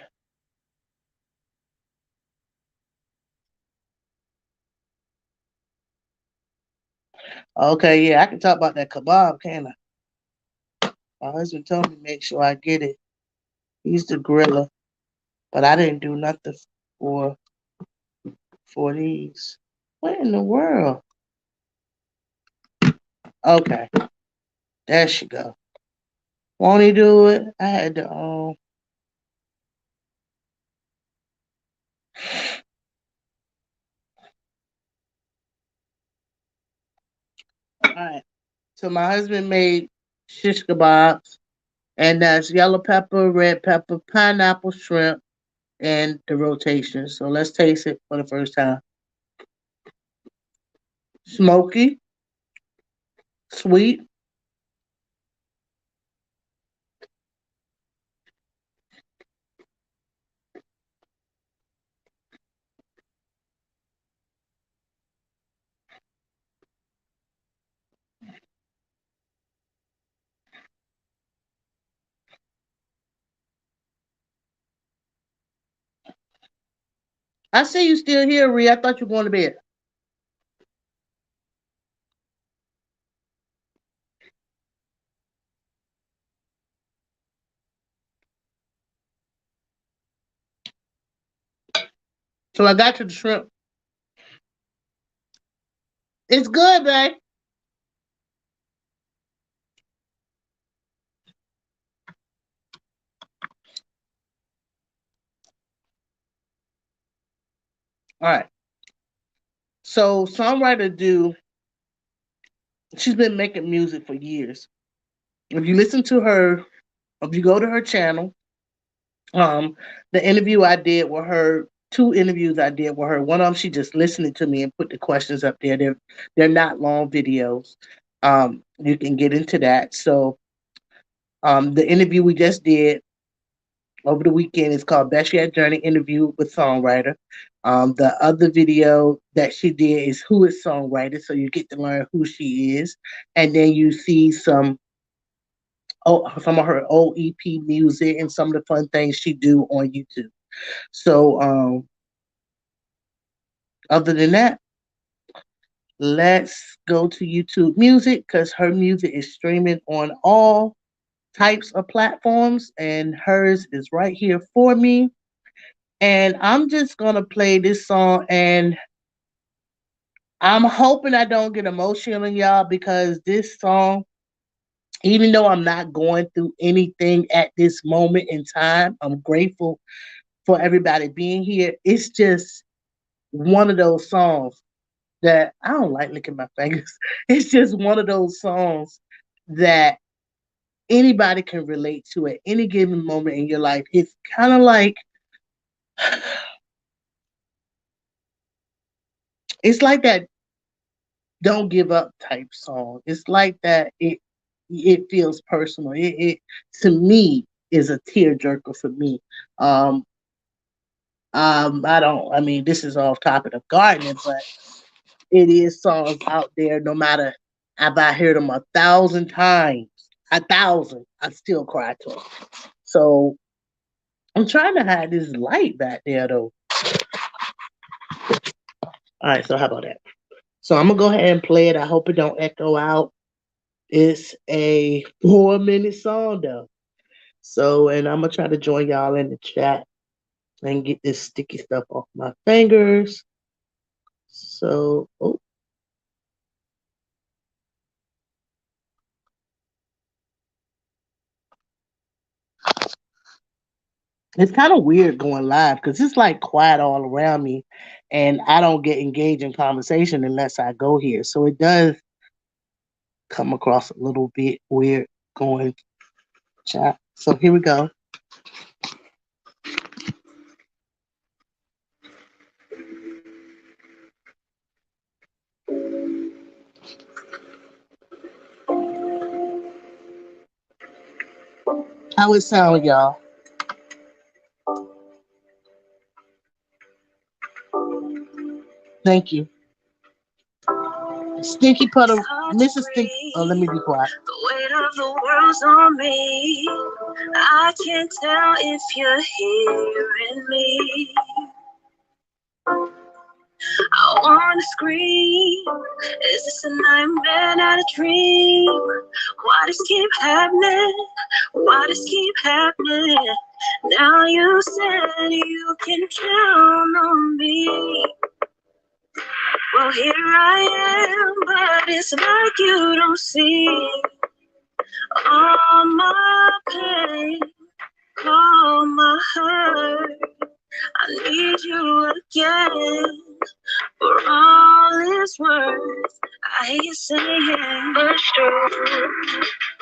Okay, yeah, I can talk about that kebab, can I? My husband told me to make sure I get it. He's the griller, but I didn't do nothing for for these. What in the world? Okay, there she go. Won't he do it? I had to all right. So my husband made shish kebabs, and that's yellow pepper, red pepper, pineapple, shrimp, and the rotation. So let's taste it for the first time. Smoky, sweet. I see you still here, Ree. I thought you were going to bed. So I got you the shrimp. It's good, babe. All right. So songwriter do. She's been making music for years. If you listen to her, if you go to her channel, um, the interview I did with her, two interviews I did with her. One of them, she just listening to me and put the questions up there. They're not long videos. You can get into that. So the interview we just did over the weekend is called Best Yet Journey Interview with Songwriter. The other video that she did is Who is Songwriter, so you get to learn who she is, and then you see some of her old EP music and some of the fun things she do on YouTube. So other than that, let's go to YouTube Music because her music is streaming on all types of platforms, and hers is right here for me. And I'm just gonna play this song, and I'm hoping I don't get emotional in y'all because this song, even though I'm not going through anything at this moment in time, I'm grateful for everybody being here. It's just one of those songs that I don't like licking my fingers. It's just one of those songs that anybody can relate to at any given moment in your life. It's kind of like it's like that don't give up type song. It's like that it feels personal. It to me is a tearjerker for me. Um I don't I mean this is off topic of gardening, but it is songs out there no matter if I heard them 1,000 times, 1,000, I still cry to them. So I'm trying to hide this light back there though. All right, so how about that? So I'm gonna go ahead and play it. I hope it don't echo out. It's a 4 minute song though. So and I'm gonna try to join y'all in the chat and get this sticky stuff off my fingers. So, oh, it's kind of weird going live because it's like quiet all around me, and I don't get engaged in conversation unless I go here. So it does come across a little bit weird going chat. So here we go. How it sound, y'all? Thank you. Stinky puddle, Mrs. Stink. Oh, let me be quiet. The weight of the world's on me. I can't tell if you're hearing me. I wanna scream. Is this a nightmare, not a dream? Why does keep happening? Why does keep happening? Now you said you can count on me. Well, here I am, but it's like you don't see all my pain, all my hurt. I need you again for all it's worth. I hear you saying, but it's true.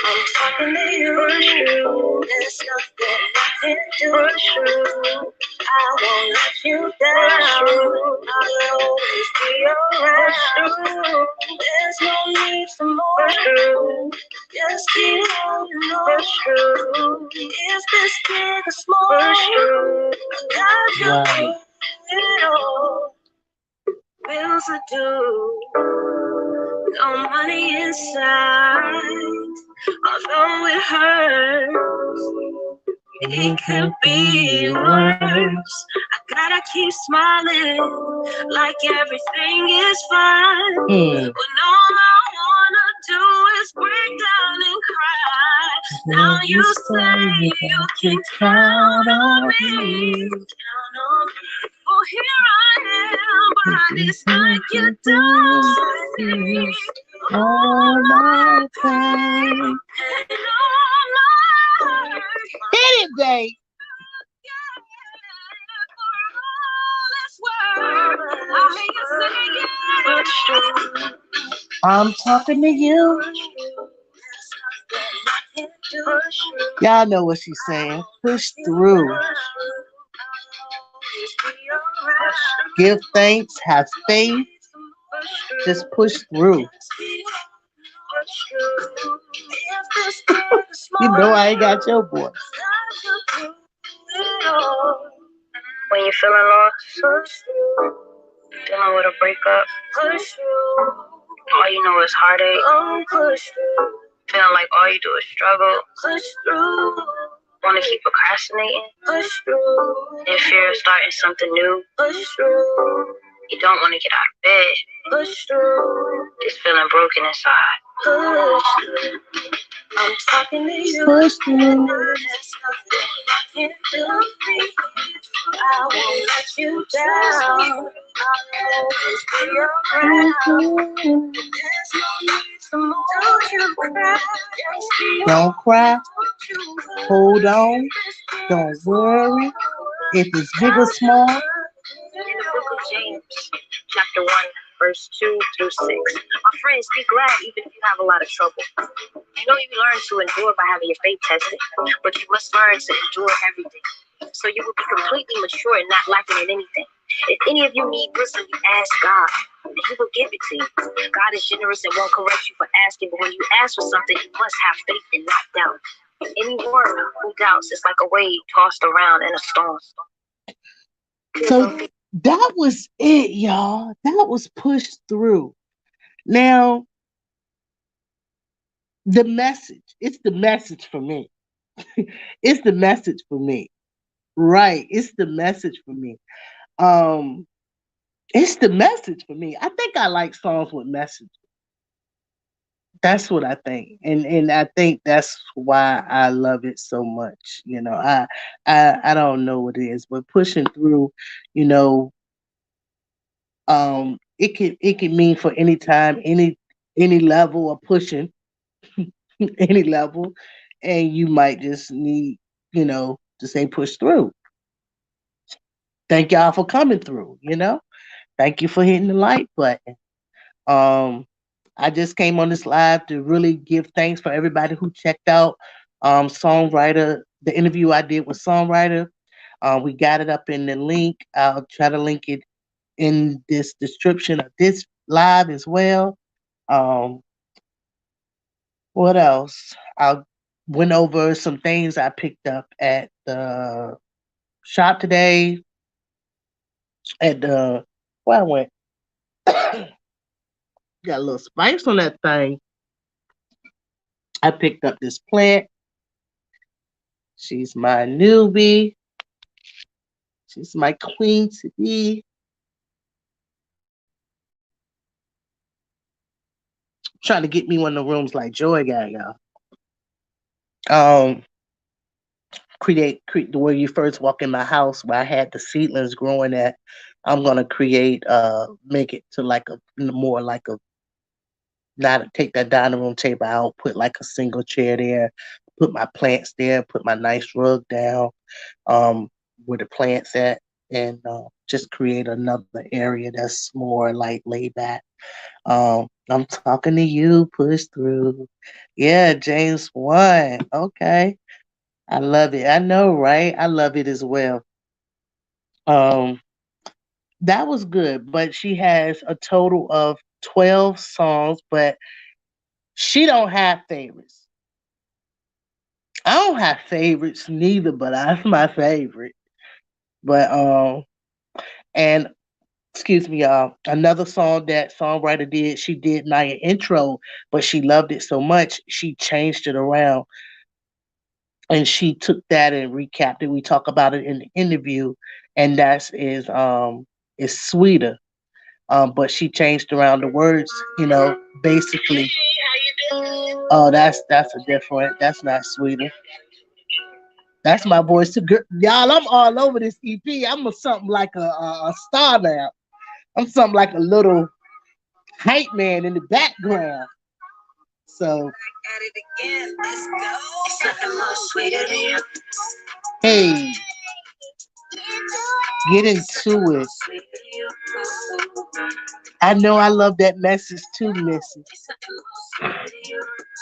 I'm talking to you, but it's true. There's nothing I can do, but it's true. I won't let you down. I'll always be around. There's no need for more. Just keep holding on. Is this big or small? Got you through it all. Bills are due. No money inside. Although it hurts. It could be worse. I gotta keep smiling like everything is fine. When all I wanna do is break down and cry. Now you say you can count on me. Count on me. Oh, here I am, but it's like you don't see all my pain and all my hurt. Hit it, babe. I'm talking to you. Y'all know what she's saying. Push through. Give thanks. Have faith. Just push through. You know I ain't got your voice. When you're feeling lost, dealing with a breakup, all you know is heartache, feeling like all you do is struggle, want to keep procrastinating, in fear of starting something new, you don't want to get out of bed, just feeling broken inside. I'm talking to you. Push through. I won't let you down. I'll always be around. Don't cry. Hold on. Don't worry. If it's big or small. In the book of James, chapter 1, verse 2 through 6. My friends, be glad even if you have a lot of trouble. You know you learn to endure by having your faith tested, but you must learn to endure everything. So you will be completely mature and not lacking in anything. If any of you need wisdom, you ask God, and He will give it to you. God is generous and won't correct you for asking, but when you ask for something, you must have faith and not doubt. Anyone who doubts is like a wave tossed around in a storm. So that was it, y'all. That was pushed through. Now, the message. It's the message for me. It's the message for me. Right. It's the message for me. Um, it's the message for me. I think I like songs with message. That's what I think, and I think that's why I love it so much. I don't know what it is, but pushing through, you know, it can mean for any time, any level of pushing, any level, and you might just need, to say push through. Thank y'all for coming through. Thank you for hitting the like button. Um, I just came on this live to really give thanks for everybody who checked out Songwriter, the interview I did with Songwriter. We got it up in the link. I'll try to link it in this description of this live as well. Um, what else? I went over some things I picked up at the shop today. At the where I went, got a little spice on that thing. I picked up this plant. She's my newbie. She's my queen to be. Trying to get me one of the rooms like Joy got, y'all. Um, create where you first walk in my house where I had the seedlings growing at. I'm gonna make it to like a more like a not take that dining room table out, put like a single chair there, put my plants there, put my nice rug down, um, where the plants at, and just create another area that's more like laid back. I'm talking to you, push through. Yeah, James one. Okay. I love it. I know, right? I love it as well. Um, that was good, but she has a total of 12 songs, but she don't have favorites. I don't have favorites neither, but that's my favorite. But and excuse me, y'all. Another song that songwriter did, she did Naya intro, but she loved it so much she changed it around and she took that and recapped it. We talk about it in the interview, and is sweeter. But she changed around the words, basically. Oh, that's a different. That's not sweeter. That's my voice to girl. Y'all. I'm all over this EP. Something like a star now. I'm something like a little hype man in the background. So hey, get into it. I know I love that message too, Missy.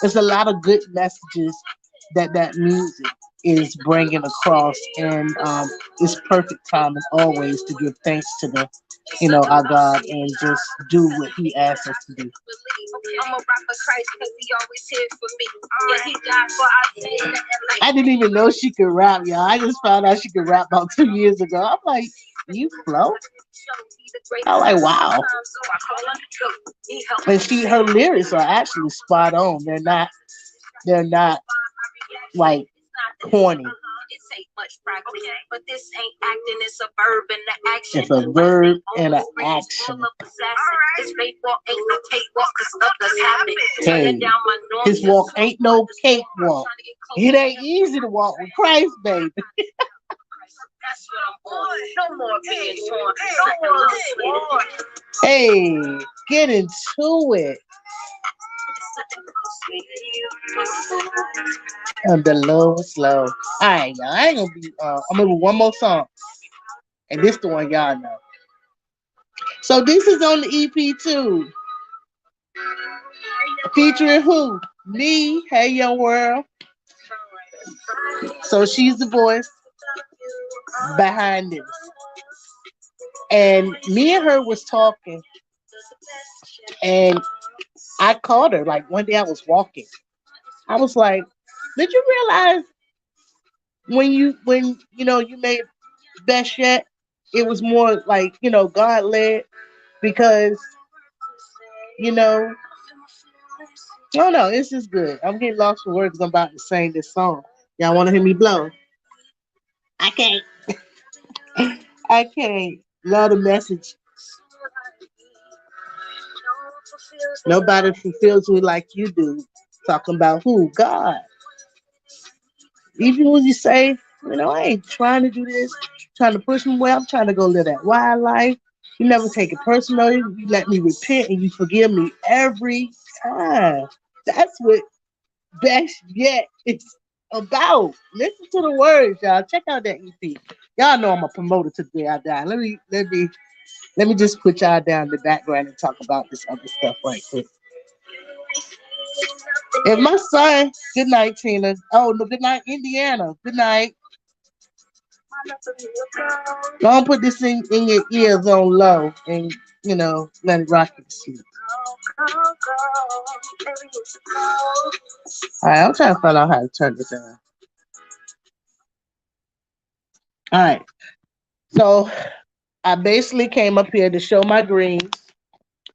There's a lot of good messages that music is bringing across, and it's perfect time as always to give thanks to our God, and just do what He asks us to do. I didn't even know she could rap, y'all. I just found out she could rap about 2 years ago. I'm like, you flow? I'm like, wow. And her lyrics are actually spot on. They're not like corny. It's a verb and an action. Hey, his walk ain't no cakewalk. It ain't easy to walk with Christ, baby. Hey, get into it. And the low and slow. All right, y'all. I ain't gonna be. I'm gonna do one more song, and this the one y'all know. So this is on the EP too, featuring who? Me. Hey, Young World. So she's the voice behind this, and me and her was talking, and I called her like one day I was walking. I was like, "Did you realize when you made Best Yet, it was more like God led because you know I don't know. It's just good. I'm getting lost for words. 'Cause I'm about to sing this song. Y'all want to hear me blow? I can't. I can't. Love the message. Nobody fulfills me like you do. Talking about who? God. Even when you say, I ain't trying to do this, trying to push me away, I'm trying to go live that wildlife. You never take it personally. You let me repent and you forgive me every time. That's what best yet is about. Listen to the words, y'all. Check out that EP. Y'all know I'm a promoter to the day I die. Let me just put y'all down in the background and talk about this other stuff right quick. If my son, good night, Tina. Oh no, good night, Indiana. Good night. Don't put this in your ears on low and let it rock you to sleep. Alright, I'm trying to find out how to turn this on. Alright. So I basically came up here to show my greens.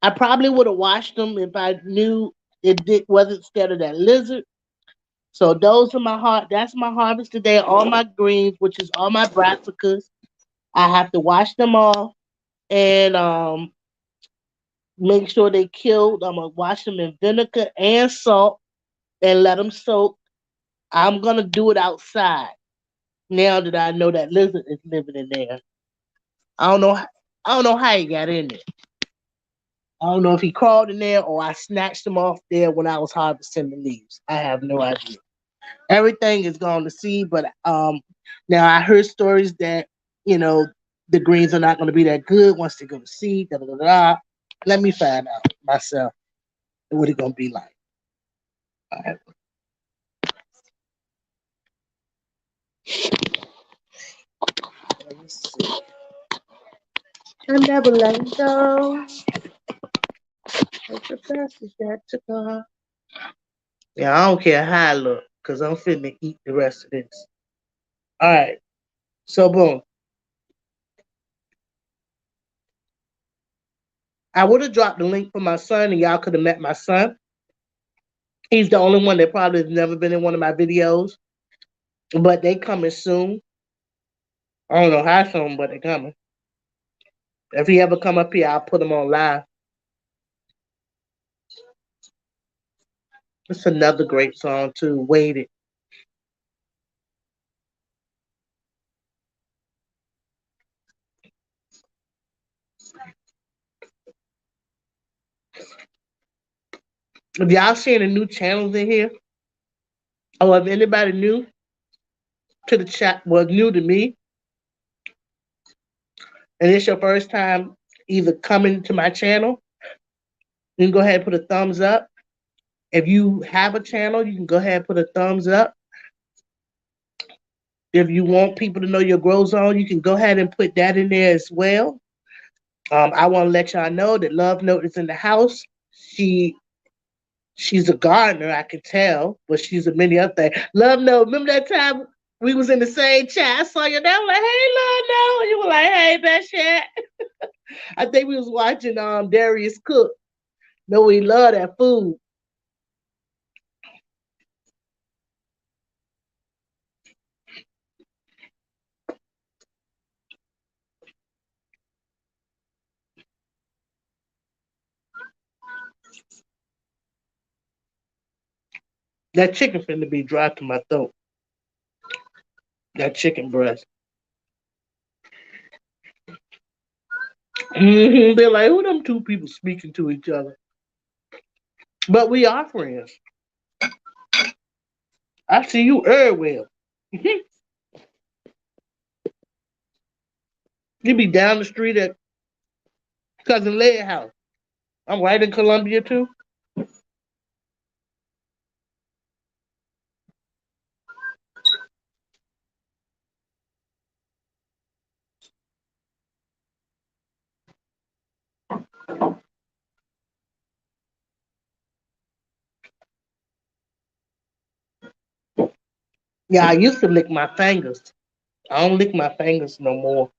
I probably would have washed them if I knew wasn't scared of that lizard. So those are that's my harvest today. All my greens, which is all my brassicas. I have to wash them off and make sure they killed. I'm gonna wash them in vinegar and salt and let them soak. I'm gonna do it outside now that I know that lizard is living in there. I don't know. I don't know how he got in there. I don't know if he crawled in there or I snatched him off there when I was harvesting the leaves. I have no idea. Everything is gone to seed, but now I heard stories that you know the greens are not going to be that good once they go to seed. Da, da, da, da. Let me find out myself what it's going to be like. All right. Let me see. I never let go. What's the passage that took off? Yeah, I don't care how I look, because I'm finna eat the rest of this. All right. So, boom. I would have dropped the link for my son, and y'all could have met my son. He's the only one that probably has never been in one of my videos, but they coming soon. I don't know how soon, but they coming. If he ever come up here, I'll put him on live. It's another great song too. Waited. If y'all seeing the new channels in here, or if anybody new to the chat, well, new to me, and it's your first time either coming to my channel, you can go ahead and put a thumbs up. If you have a channel, you can go ahead and put a thumbs up. If you want people to know your grow zone, you can go ahead and put that in there as well. I want to let y'all know that Love Note is in the house. She she's a gardener, I can tell, but she's a many other things. Love Note, remember that time we was in the same chat? I saw you there. I was like, hey, Love Note. You were like, hey, best chat. I think we was watching Darius cook. No, we love that food. That chicken finna be dry to my throat. That chicken breast. They're like, who them two people speaking to each other? But we are friends. I see you everywhere. You be down the street at Cousin Leia house. I'm right in Columbia too. Yeah, I used to lick my fingers. I don't lick my fingers no more.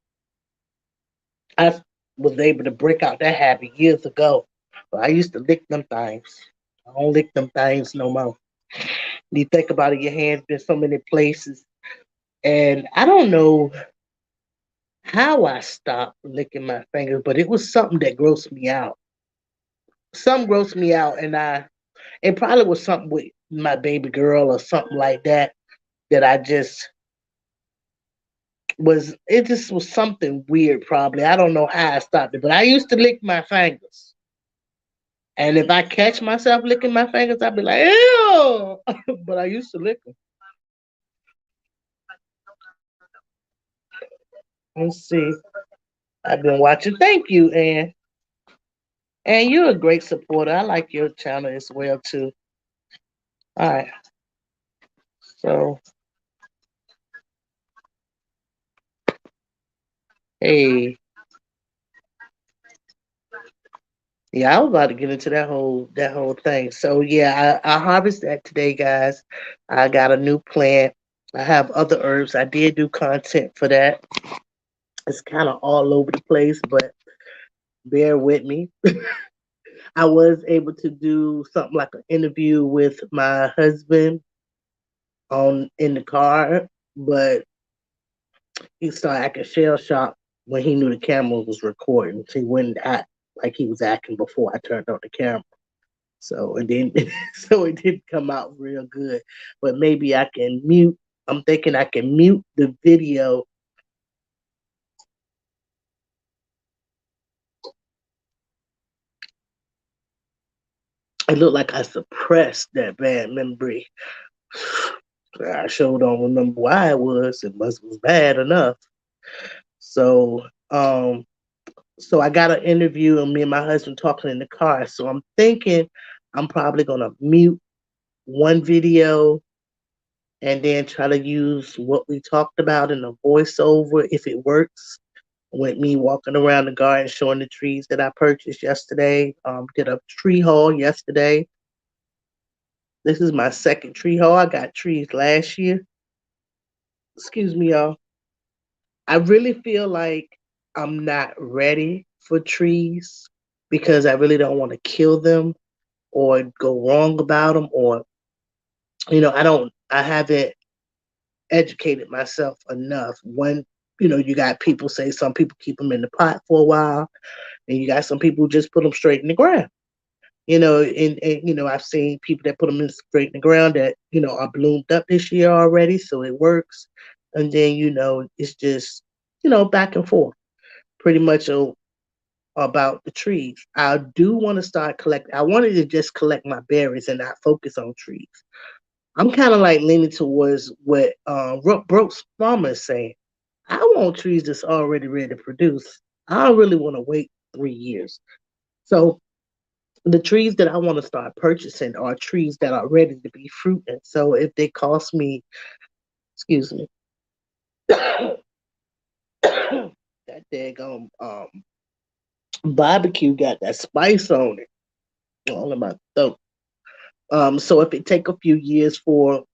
I was able to break out that habit years ago. But I used to lick them things. I don't lick them things no more. You think about it, your hands been so many places. And I don't know how I stopped licking my fingers, but it was something that grossed me out. Some grossed me out, and it probably was something with my baby girl or something like that that I just was. It just was something weird. Probably I don't know how I stopped it, but I used to lick my fingers, and if I catch myself licking my fingers, I'd be like, ew. But I used to lick them. Let's see. I've been watching. Thank you, and you're a great supporter. I like your channel as well too. All right, so hey, yeah, I was about to get into that whole thing. So yeah, I harvest that today, guys. I got a new plant. I have other herbs. I did do content for that. It's kind of all over the place, but bear with me. I was able to do something like an interview with my husband on in the car, but he started acting shell shocked when he knew the camera was recording. So he wouldn't act like he was acting before I turned on the camera. So it didn't so it didn't come out real good. But maybe I can mute. I'm thinking I can mute the video. It looked like I suppressed that bad memory. I sure don't remember why it was. It must was bad enough. So so I got an interview and me and my husband talking in the car. So I'm thinking I'm probably gonna mute one video and then try to use what we talked about in the voiceover if it works. With me walking around the garden showing the trees that I purchased yesterday. Did a tree haul yesterday. This is my second tree haul. I got trees last year. Excuse me, y'all. I really feel like I'm not ready for trees because I really don't want to kill them or go wrong about them or I haven't educated myself enough. When you got people say some people keep them in the pot for a while, and you got some people who just put them straight in the ground. And I've seen people that put them in straight in the ground that are bloomed up this year already, so it works. And then it's just back and forth, pretty much about the trees. I do want to start collecting. I wanted to just collect my berries and not focus on trees. I'm kind of like leaning towards what Brooks Farmer is saying. I want trees that's already ready to produce. I don't really want to wait 3 years. So the trees that I want to start purchasing are trees that are ready to be fruiting. So if they cost me, excuse me, that daggone barbecue got that spice on it, all in my throat. So if it take a few years for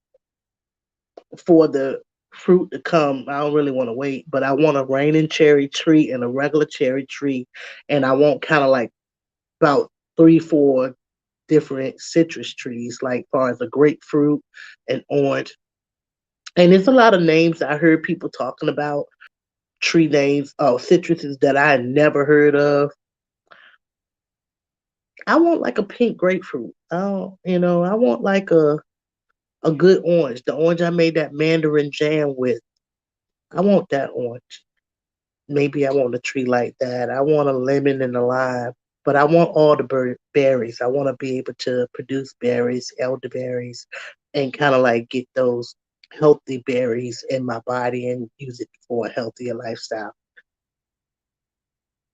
the fruit to come, I don't really want to wait. But I want a raining cherry tree and a regular cherry tree, and I want kind of like about 3, 4 different citrus trees, like far as a grapefruit and orange. And there's a lot of names I heard people talking about, tree names, citruses that I had never heard of. I want like a pink grapefruit. I want like a good orange, the orange I made that mandarin jam with. I want that orange. Maybe I want a tree like that. I want a lemon and a lime, but I want all the berries. I want to be able to produce berries, elderberries, and kind of like get those healthy berries in my body and use it for a healthier lifestyle.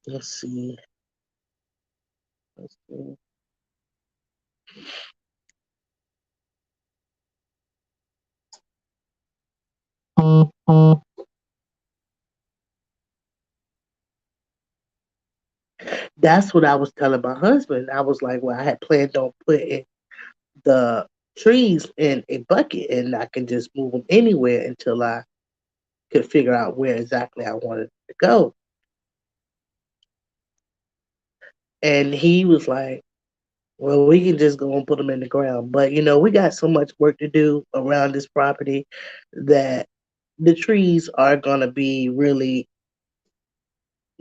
Let's see. Let's see. That's what I was telling my husband. I was like, well, I had planned on putting the trees in a bucket and I can just move them anywhere until I could figure out where exactly I wanted to go. And he was like, well, we can just go and put them in the ground. But, we got so much work to do around this property that the trees are going to be really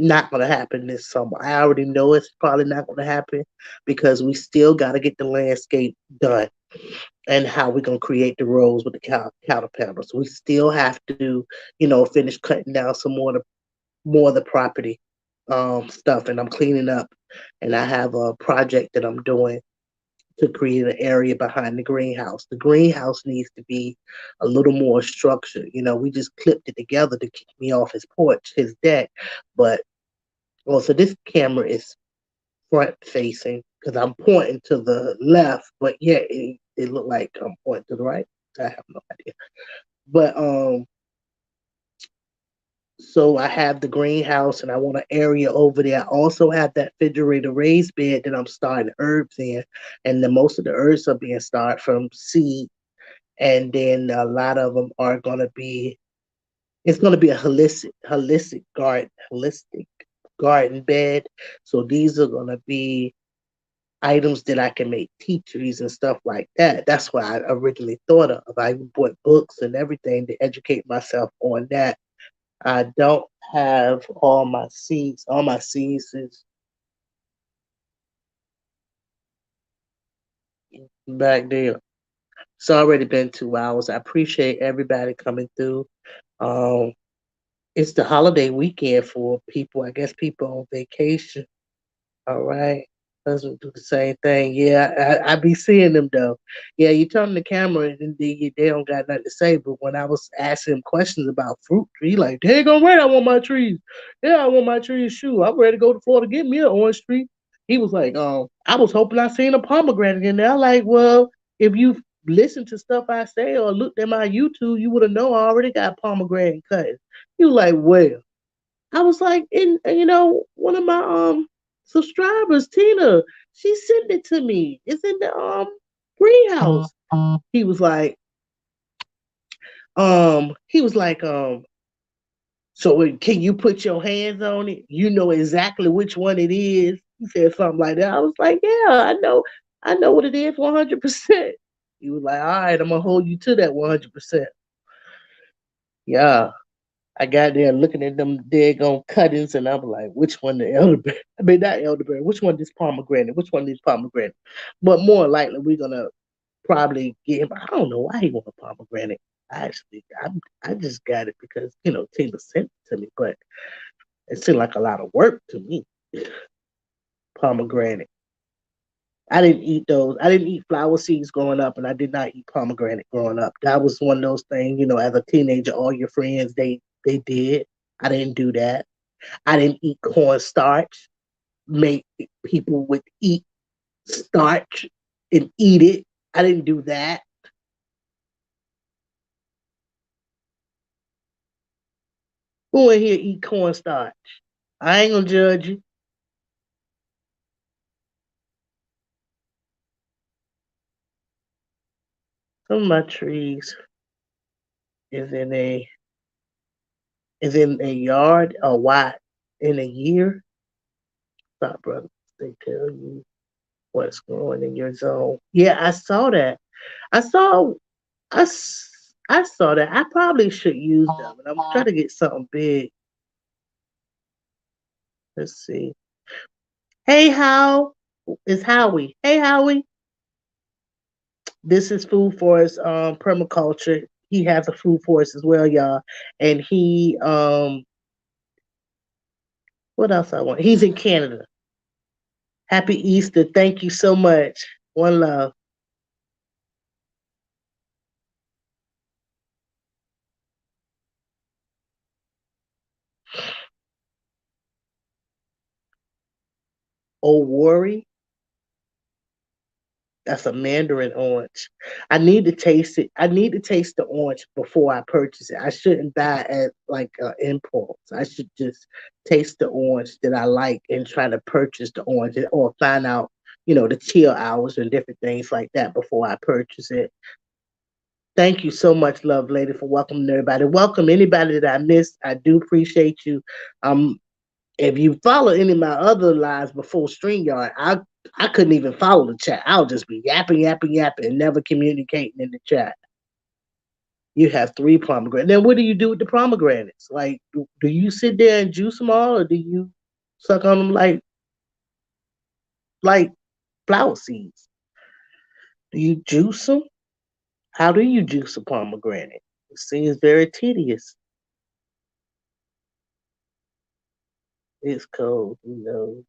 Not gonna happen this summer. I already know it's probably not gonna happen because we still gotta get the landscape done and how we're gonna create the rows with the counter panels. We still have to, finish cutting down some more of the property stuff, and I'm cleaning up. And I have a project that I'm doing to create an area behind the greenhouse. The greenhouse needs to be a little more structured. We just clipped it together to keep me off his porch, his deck, but also this camera is front facing because I'm pointing to the left, but yeah, it looked like I'm pointing to the right. I have no idea. But so I have the greenhouse and I want an area over there. I also have that refrigerator raised bed that I'm starting herbs in, and then most of the herbs are being started from seed, and then a lot of them are gonna be. It's gonna be a holistic garden bed. So these are gonna be items that I can make tea trees and stuff like that. That's what I originally thought of. I even bought books and everything to educate myself on that. I don't have all my seeds. All my seeds is back there. It's already been 2 hours. I appreciate everybody coming through. Um, it's the holiday weekend for people. I guess people on vacation. All right. Husband do the same thing. Yeah, I be seeing them though. Yeah, you turn the camera and they don't got nothing to say. But when I was asking him questions about fruit tree, like, they ain't gonna wait, I want my trees. Yeah, I want my trees. Shoot, I'm ready to go to Florida, get me an orange tree. He was like, I was hoping I seen a pomegranate in there. I'm like, well, if you listened to stuff I say or looked at my YouTube, you would have known I already got pomegranate cut. He was like, well. I was like, and one of my subscribers, Tina, she sent it to me. It's in the greenhouse. He was like, so can you put your hands on it? You know exactly which one it is. He said something like that. I was like, yeah, I know what it is 100%. He was like, all right, I'm gonna hold you to that 100%. Yeah. I got there looking at them daggone cuttings, and I'm like, which one the elderberry? I mean, not elderberry. Which one this pomegranate? Which one this pomegranate? But more likely, we're gonna probably get him. I don't know why he want a pomegranate. I just got it because Tina sent it to me, but it seemed like a lot of work to me. Pomegranate. I didn't eat those. I didn't eat flower seeds growing up, and I did not eat pomegranate growing up. That was one of those things, as a teenager, all your friends they did. I didn't do that. I didn't eat cornstarch. Make people would eat starch and eat it. I didn't do that. Who in here eat cornstarch? I ain't gonna judge you. Some of my trees is in a yard or what in a year. Stop, brother. They tell you what's growing in your zone. Yeah, I saw that. I saw I saw that. I probably should use them, and I'm trying to get something big. Let's see. Hey, how is Howie? Hey, Howie. This is Food Forest permaculture. He has a food forest as well, y'all. And he what else I want? He's in Canada. Happy Easter. Thank you so much. One love. Oh, worry. That's a mandarin orange. I need to taste it. I need to taste the orange before I purchase it. I shouldn't buy at like impulse. I should just taste the orange that I like and try to purchase the orange or find out, the chill hours and different things like that before I purchase it. Thank you so much, love lady, for welcoming everybody. Welcome anybody that I missed. I do appreciate you. Um, if you follow any of my other lives before StreamYard, I couldn't even follow the chat. I'll just be yapping, yapping, yapping, and never communicating in the chat. You have three pomegranates. Then what do you do with the pomegranates? Like, do you sit there and juice them all, or do you suck on them like flower seeds? Do you juice them? How do you juice a pomegranate? It seems very tedious. It's cold, don't.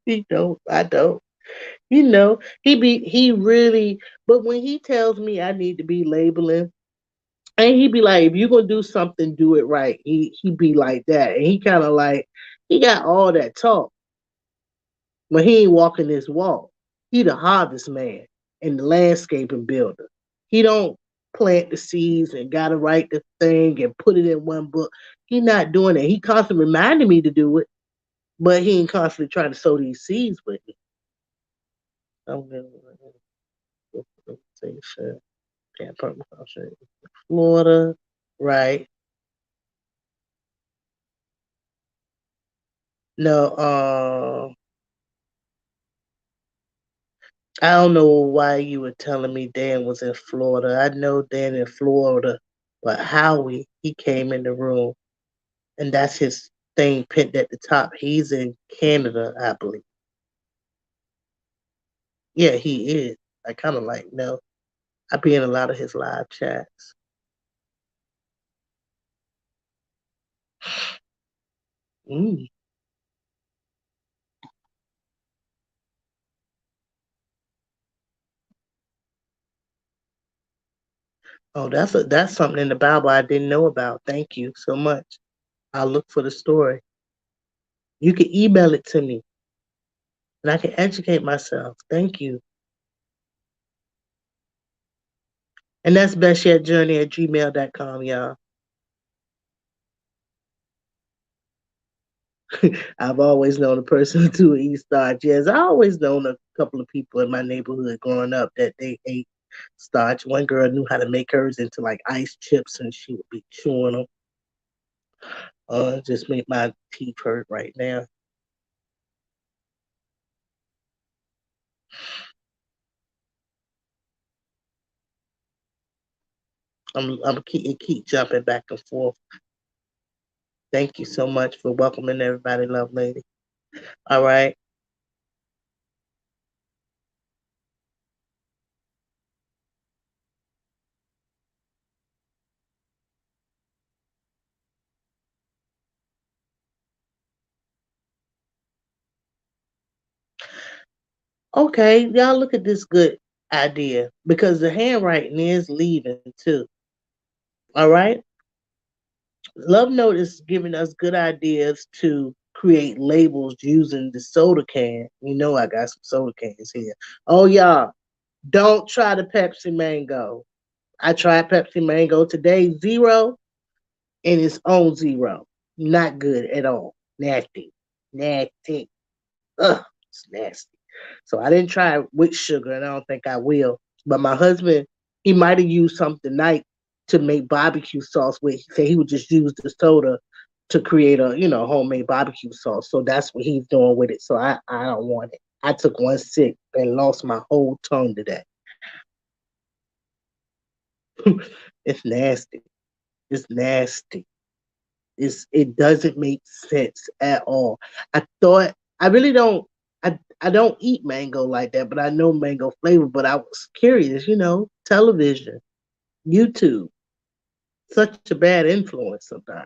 He don't. I don't. He really. But when he tells me I need to be labeling, and he be like, if you gonna do something, do it right. He be like that, and he kind of like he got all that talk, but he ain't walking this walk. He the harvest man and the landscaping builder. He don't plant the seeds and gotta write the thing and put it in one book. He not doing it. He constantly reminding me to do it, but he ain't constantly trying to sow these seeds with me. I'm gonna say shit. Yeah, Florida, right? No, I don't know why you were telling me Dan was in Florida. I know Dan in Florida, but Howie, he came in the room, and that's his thing pinned at the top. He's in Canada, I believe. Yeah, he is. I kind of like no. I be in a lot of his live chats. Mm. Oh, that's something in the Bible I didn't know about. Thank you so much. I'll look for the story. You can email it to me, and I can educate myself. Thank you. And that's bestyetjourney at gmail.com, y'all. I've always known a person to eat starch. Yes, I always known a couple of people in my neighborhood growing up that they ate starch. One girl knew how to make hers into like ice chips, and she would be chewing them. Just make my teeth hurt right now. I'm keep jumping back and forth. Thank you so much for welcoming everybody, love lady. All right. Okay, y'all look at this good idea because the handwriting is leaving too. All right. Love Note is giving us good ideas to create labels using the soda can. You know, I got some soda cans here. Oh, y'all, don't try the Pepsi Mango. I tried Pepsi Mango today, zero, and it's on zero. Not good at all. Nasty. Nasty. Ugh, it's nasty. So I didn't try it with sugar, and I don't think I will. But my husband, he might have used something night to make barbecue sauce with. He said he would just use the soda to create a homemade barbecue sauce. So that's what he's doing with it. So I don't want it. I took one sip and lost my whole tongue today. It's nasty. It's nasty. It doesn't make sense at all. I thought I really don't. I don't eat mango like that, but I know mango flavor. But I was curious, television, YouTube, such a bad influence sometimes.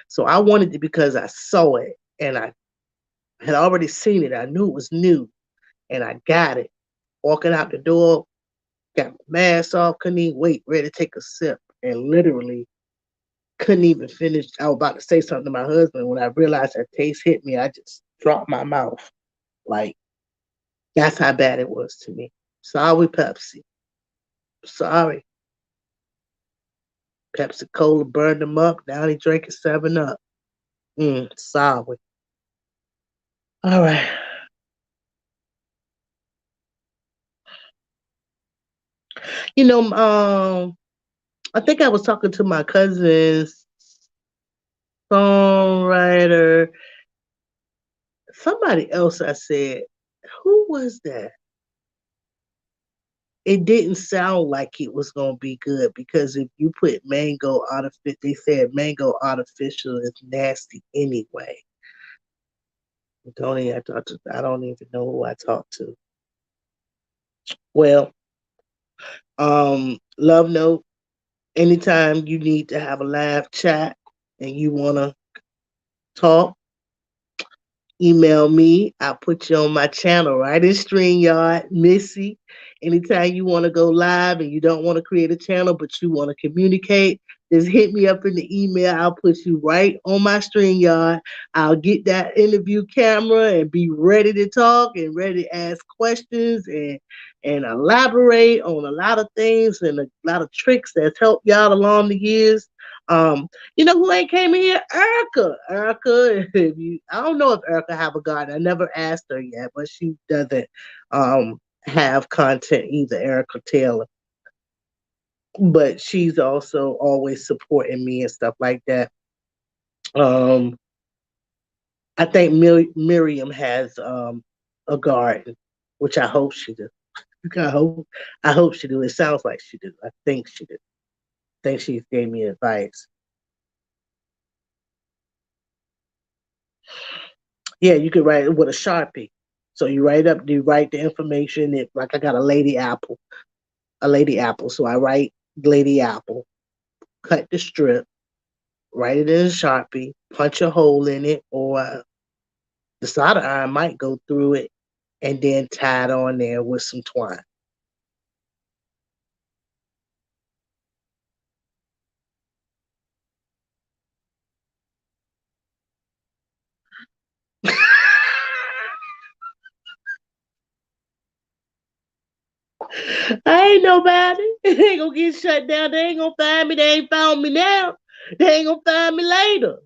So I wanted it because I saw it and I had already seen it. I knew it was new and I got it. Walking out the door, got my mask off, couldn't even wait, ready to take a sip, and literally couldn't even finish. I was about to say something to my husband when I realized that taste hit me. I just dropped my mouth. Like that's how bad it was to me. Sorry, Pepsi. Sorry. Pepsi Cola burned him up. Now he drinking 7 Up. Sorry. All right. You know, I think I was talking to my cousin's songwriter. Somebody else I said, who was that? it didn't sound like it was gonna be good because if you put mango artificial, they said mango artificial is nasty anyway. Don't even I talk to, I don't even know who I talked to. Well, love note. Anytime you need to have a live chat and you wanna talk, email me. I'll put you on my channel, right? In StreamYard, Missy. Anytime you want to go live and you don't want to create a channel, but you want to communicate, just hit me up in the email. I'll put you right on my StreamYard. I'll get that interview camera and be ready to talk and ready to ask questions and elaborate on a lot of things and a lot of tricks that's helped y'all along the years. You know who ain't came in here? Erica. Erica, if you, I don't know if Erica have a garden. I never asked her yet, but she doesn't have content either. Erica Taylor, but she's also always supporting me and stuff like that. Um, I think Miriam has a garden, which I hope she does. I hope she do. It sounds like she do. I think she do. I think she gave me advice. Yeah, you could write it with a Sharpie. So you write the information. It, like I got a lady apple. So I write lady apple, cut the strip, write it in a Sharpie, punch a hole in it, or the solder iron might go through it, and then tie it on there with some twine. I ain't nobody. They ain't gonna get shut down. They ain't gonna find me. They ain't found me now. They ain't gonna find me later.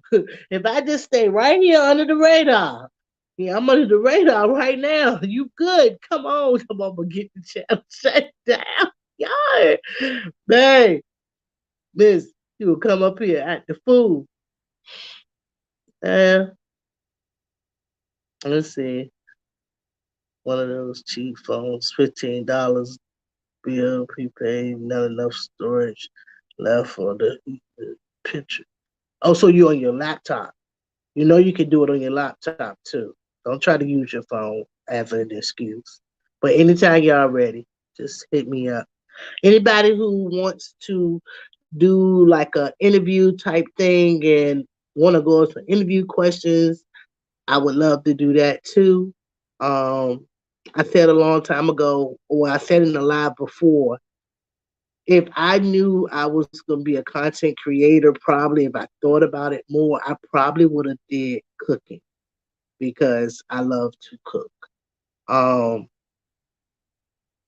If I just stay right here under the radar. Yeah, I'm under the radar right now. You good. Come on. Come on, but get the channel shut down. Yeah. Hey, Miss, you will come up here at the food. Uh, let's see. One of those cheap phones, $15 bill, prepaid, not enough storage left for the picture. Oh, so you on your laptop. You know you can do it on your laptop too. Don't try to use your phone as an excuse. But anytime y'all ready, just hit me up. Anybody who wants to do like a interview type thing and want to go into interview questions, I would love to do that too. Um, I said a long time ago, or I said in the live before, if I knew I was gonna be a content creator, probably if I thought about it more, I probably would have did cooking because I love to cook. Um,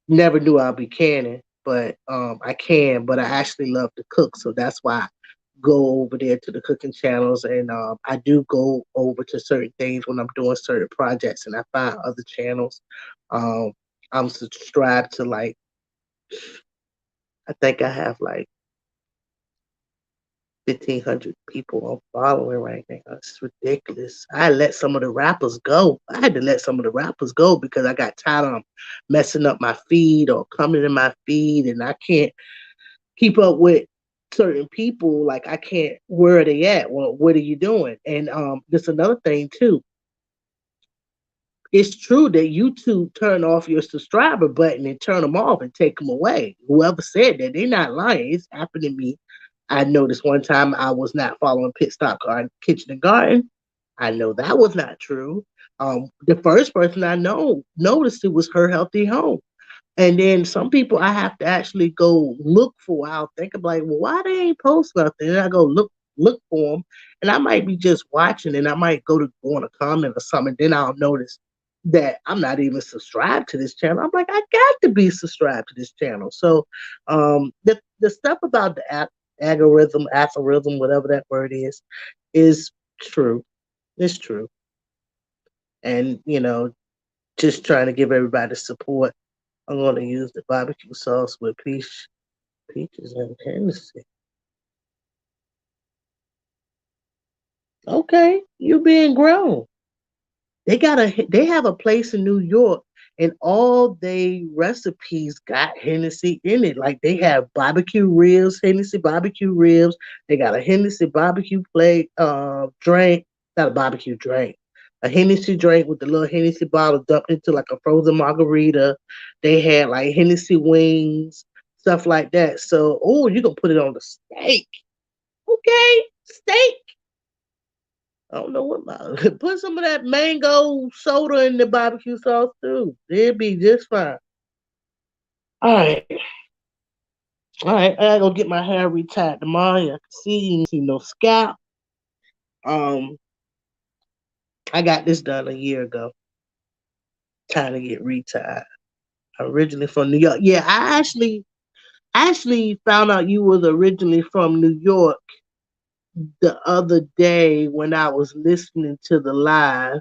never knew I'd be canning, but I can. But I actually love to cook, so that's why I go over there to the cooking channels, and I do go over to certain things when I'm doing certain projects, and I find other channels. Um, I'm subscribed to like I think I have like 1,500 people I'm following right now. It's ridiculous. I let some of the rappers go. I had to let some of the rappers go because I got tired of them messing up my feed or coming in my feed, and I can't keep up with certain people. Like I can't. Where are they at? Well, what are you doing? And there's another thing too. It's true that YouTube turn off your subscriber button and turn them off and take them away. Whoever said that, they're not lying. It's happened to me. I noticed one time I was not following Pit Stop Garden, Kitchen and Garden. I know that was not true. The first person I know noticed it was Her Healthy Home. And then some people I have to actually go look for. I'll think of like, well, why they ain't post nothing? And I go look for them, and I might be just watching, and I might go on a comment or something. Then I'll notice that I'm not even subscribed to this channel. I'm like, I got to be subscribed to this channel. So, the stuff about the algorithm, whatever that word is true. It's true, and just trying to give everybody support. I'm going to use the barbecue sauce with peaches and Tennessee. Okay, you being grown. They have a place in New York. and all they recipes got Hennessy in it. Like they have barbecue ribs, Hennessy barbecue ribs. They got a Hennessy barbecue plate drink, not a barbecue drink. A Hennessy drink with the little Hennessy bottle dumped into like a frozen margarita. They had like Hennessy wings, stuff like that. So, oh, you can put it on the steak. Okay, steak. I don't know what my put some of that mango soda in the barbecue sauce too. It'll be just fine. All right, all right. I gotta go get my hair retied tomorrow. I can see you can see no scalp. Um, I got this done a year ago. Time to get retied. I'm originally from New York. Yeah, I actually found out you was originally from New York the other day when I was listening to the live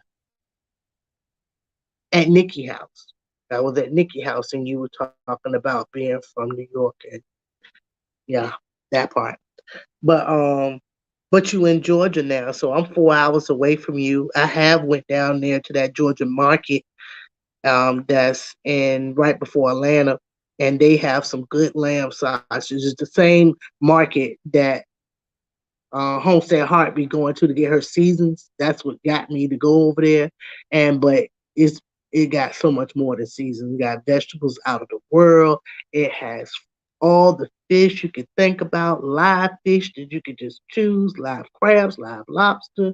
at Nikki House. I was at Nikki House and you were talking about being from New York and yeah, that part. But you in Georgia now, so I'm 4 hours away from you. I have went down there to that Georgia market that's in right before Atlanta, and they have some good lamb sausages. It's the same market that Homestead Heart be going to get her seasons. That's what got me to go over there. But it's it got so much more than seasons. It got vegetables out of the world. It has all the fish you could think about, live fish that you could just choose, live crabs, live lobster.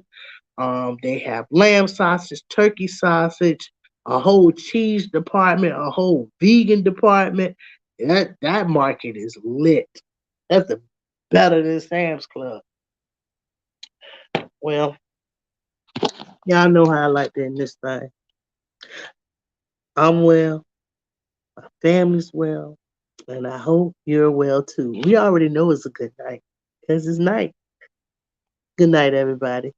They have lamb sausage, turkey sausage, a whole cheese department, a whole vegan department. That market is lit. That's the better than Sam's Club. Well, y'all know how I like to end this thing. I'm well, my family's well, and I hope you're well too. We already know it's a good night because it's night. Good night, everybody.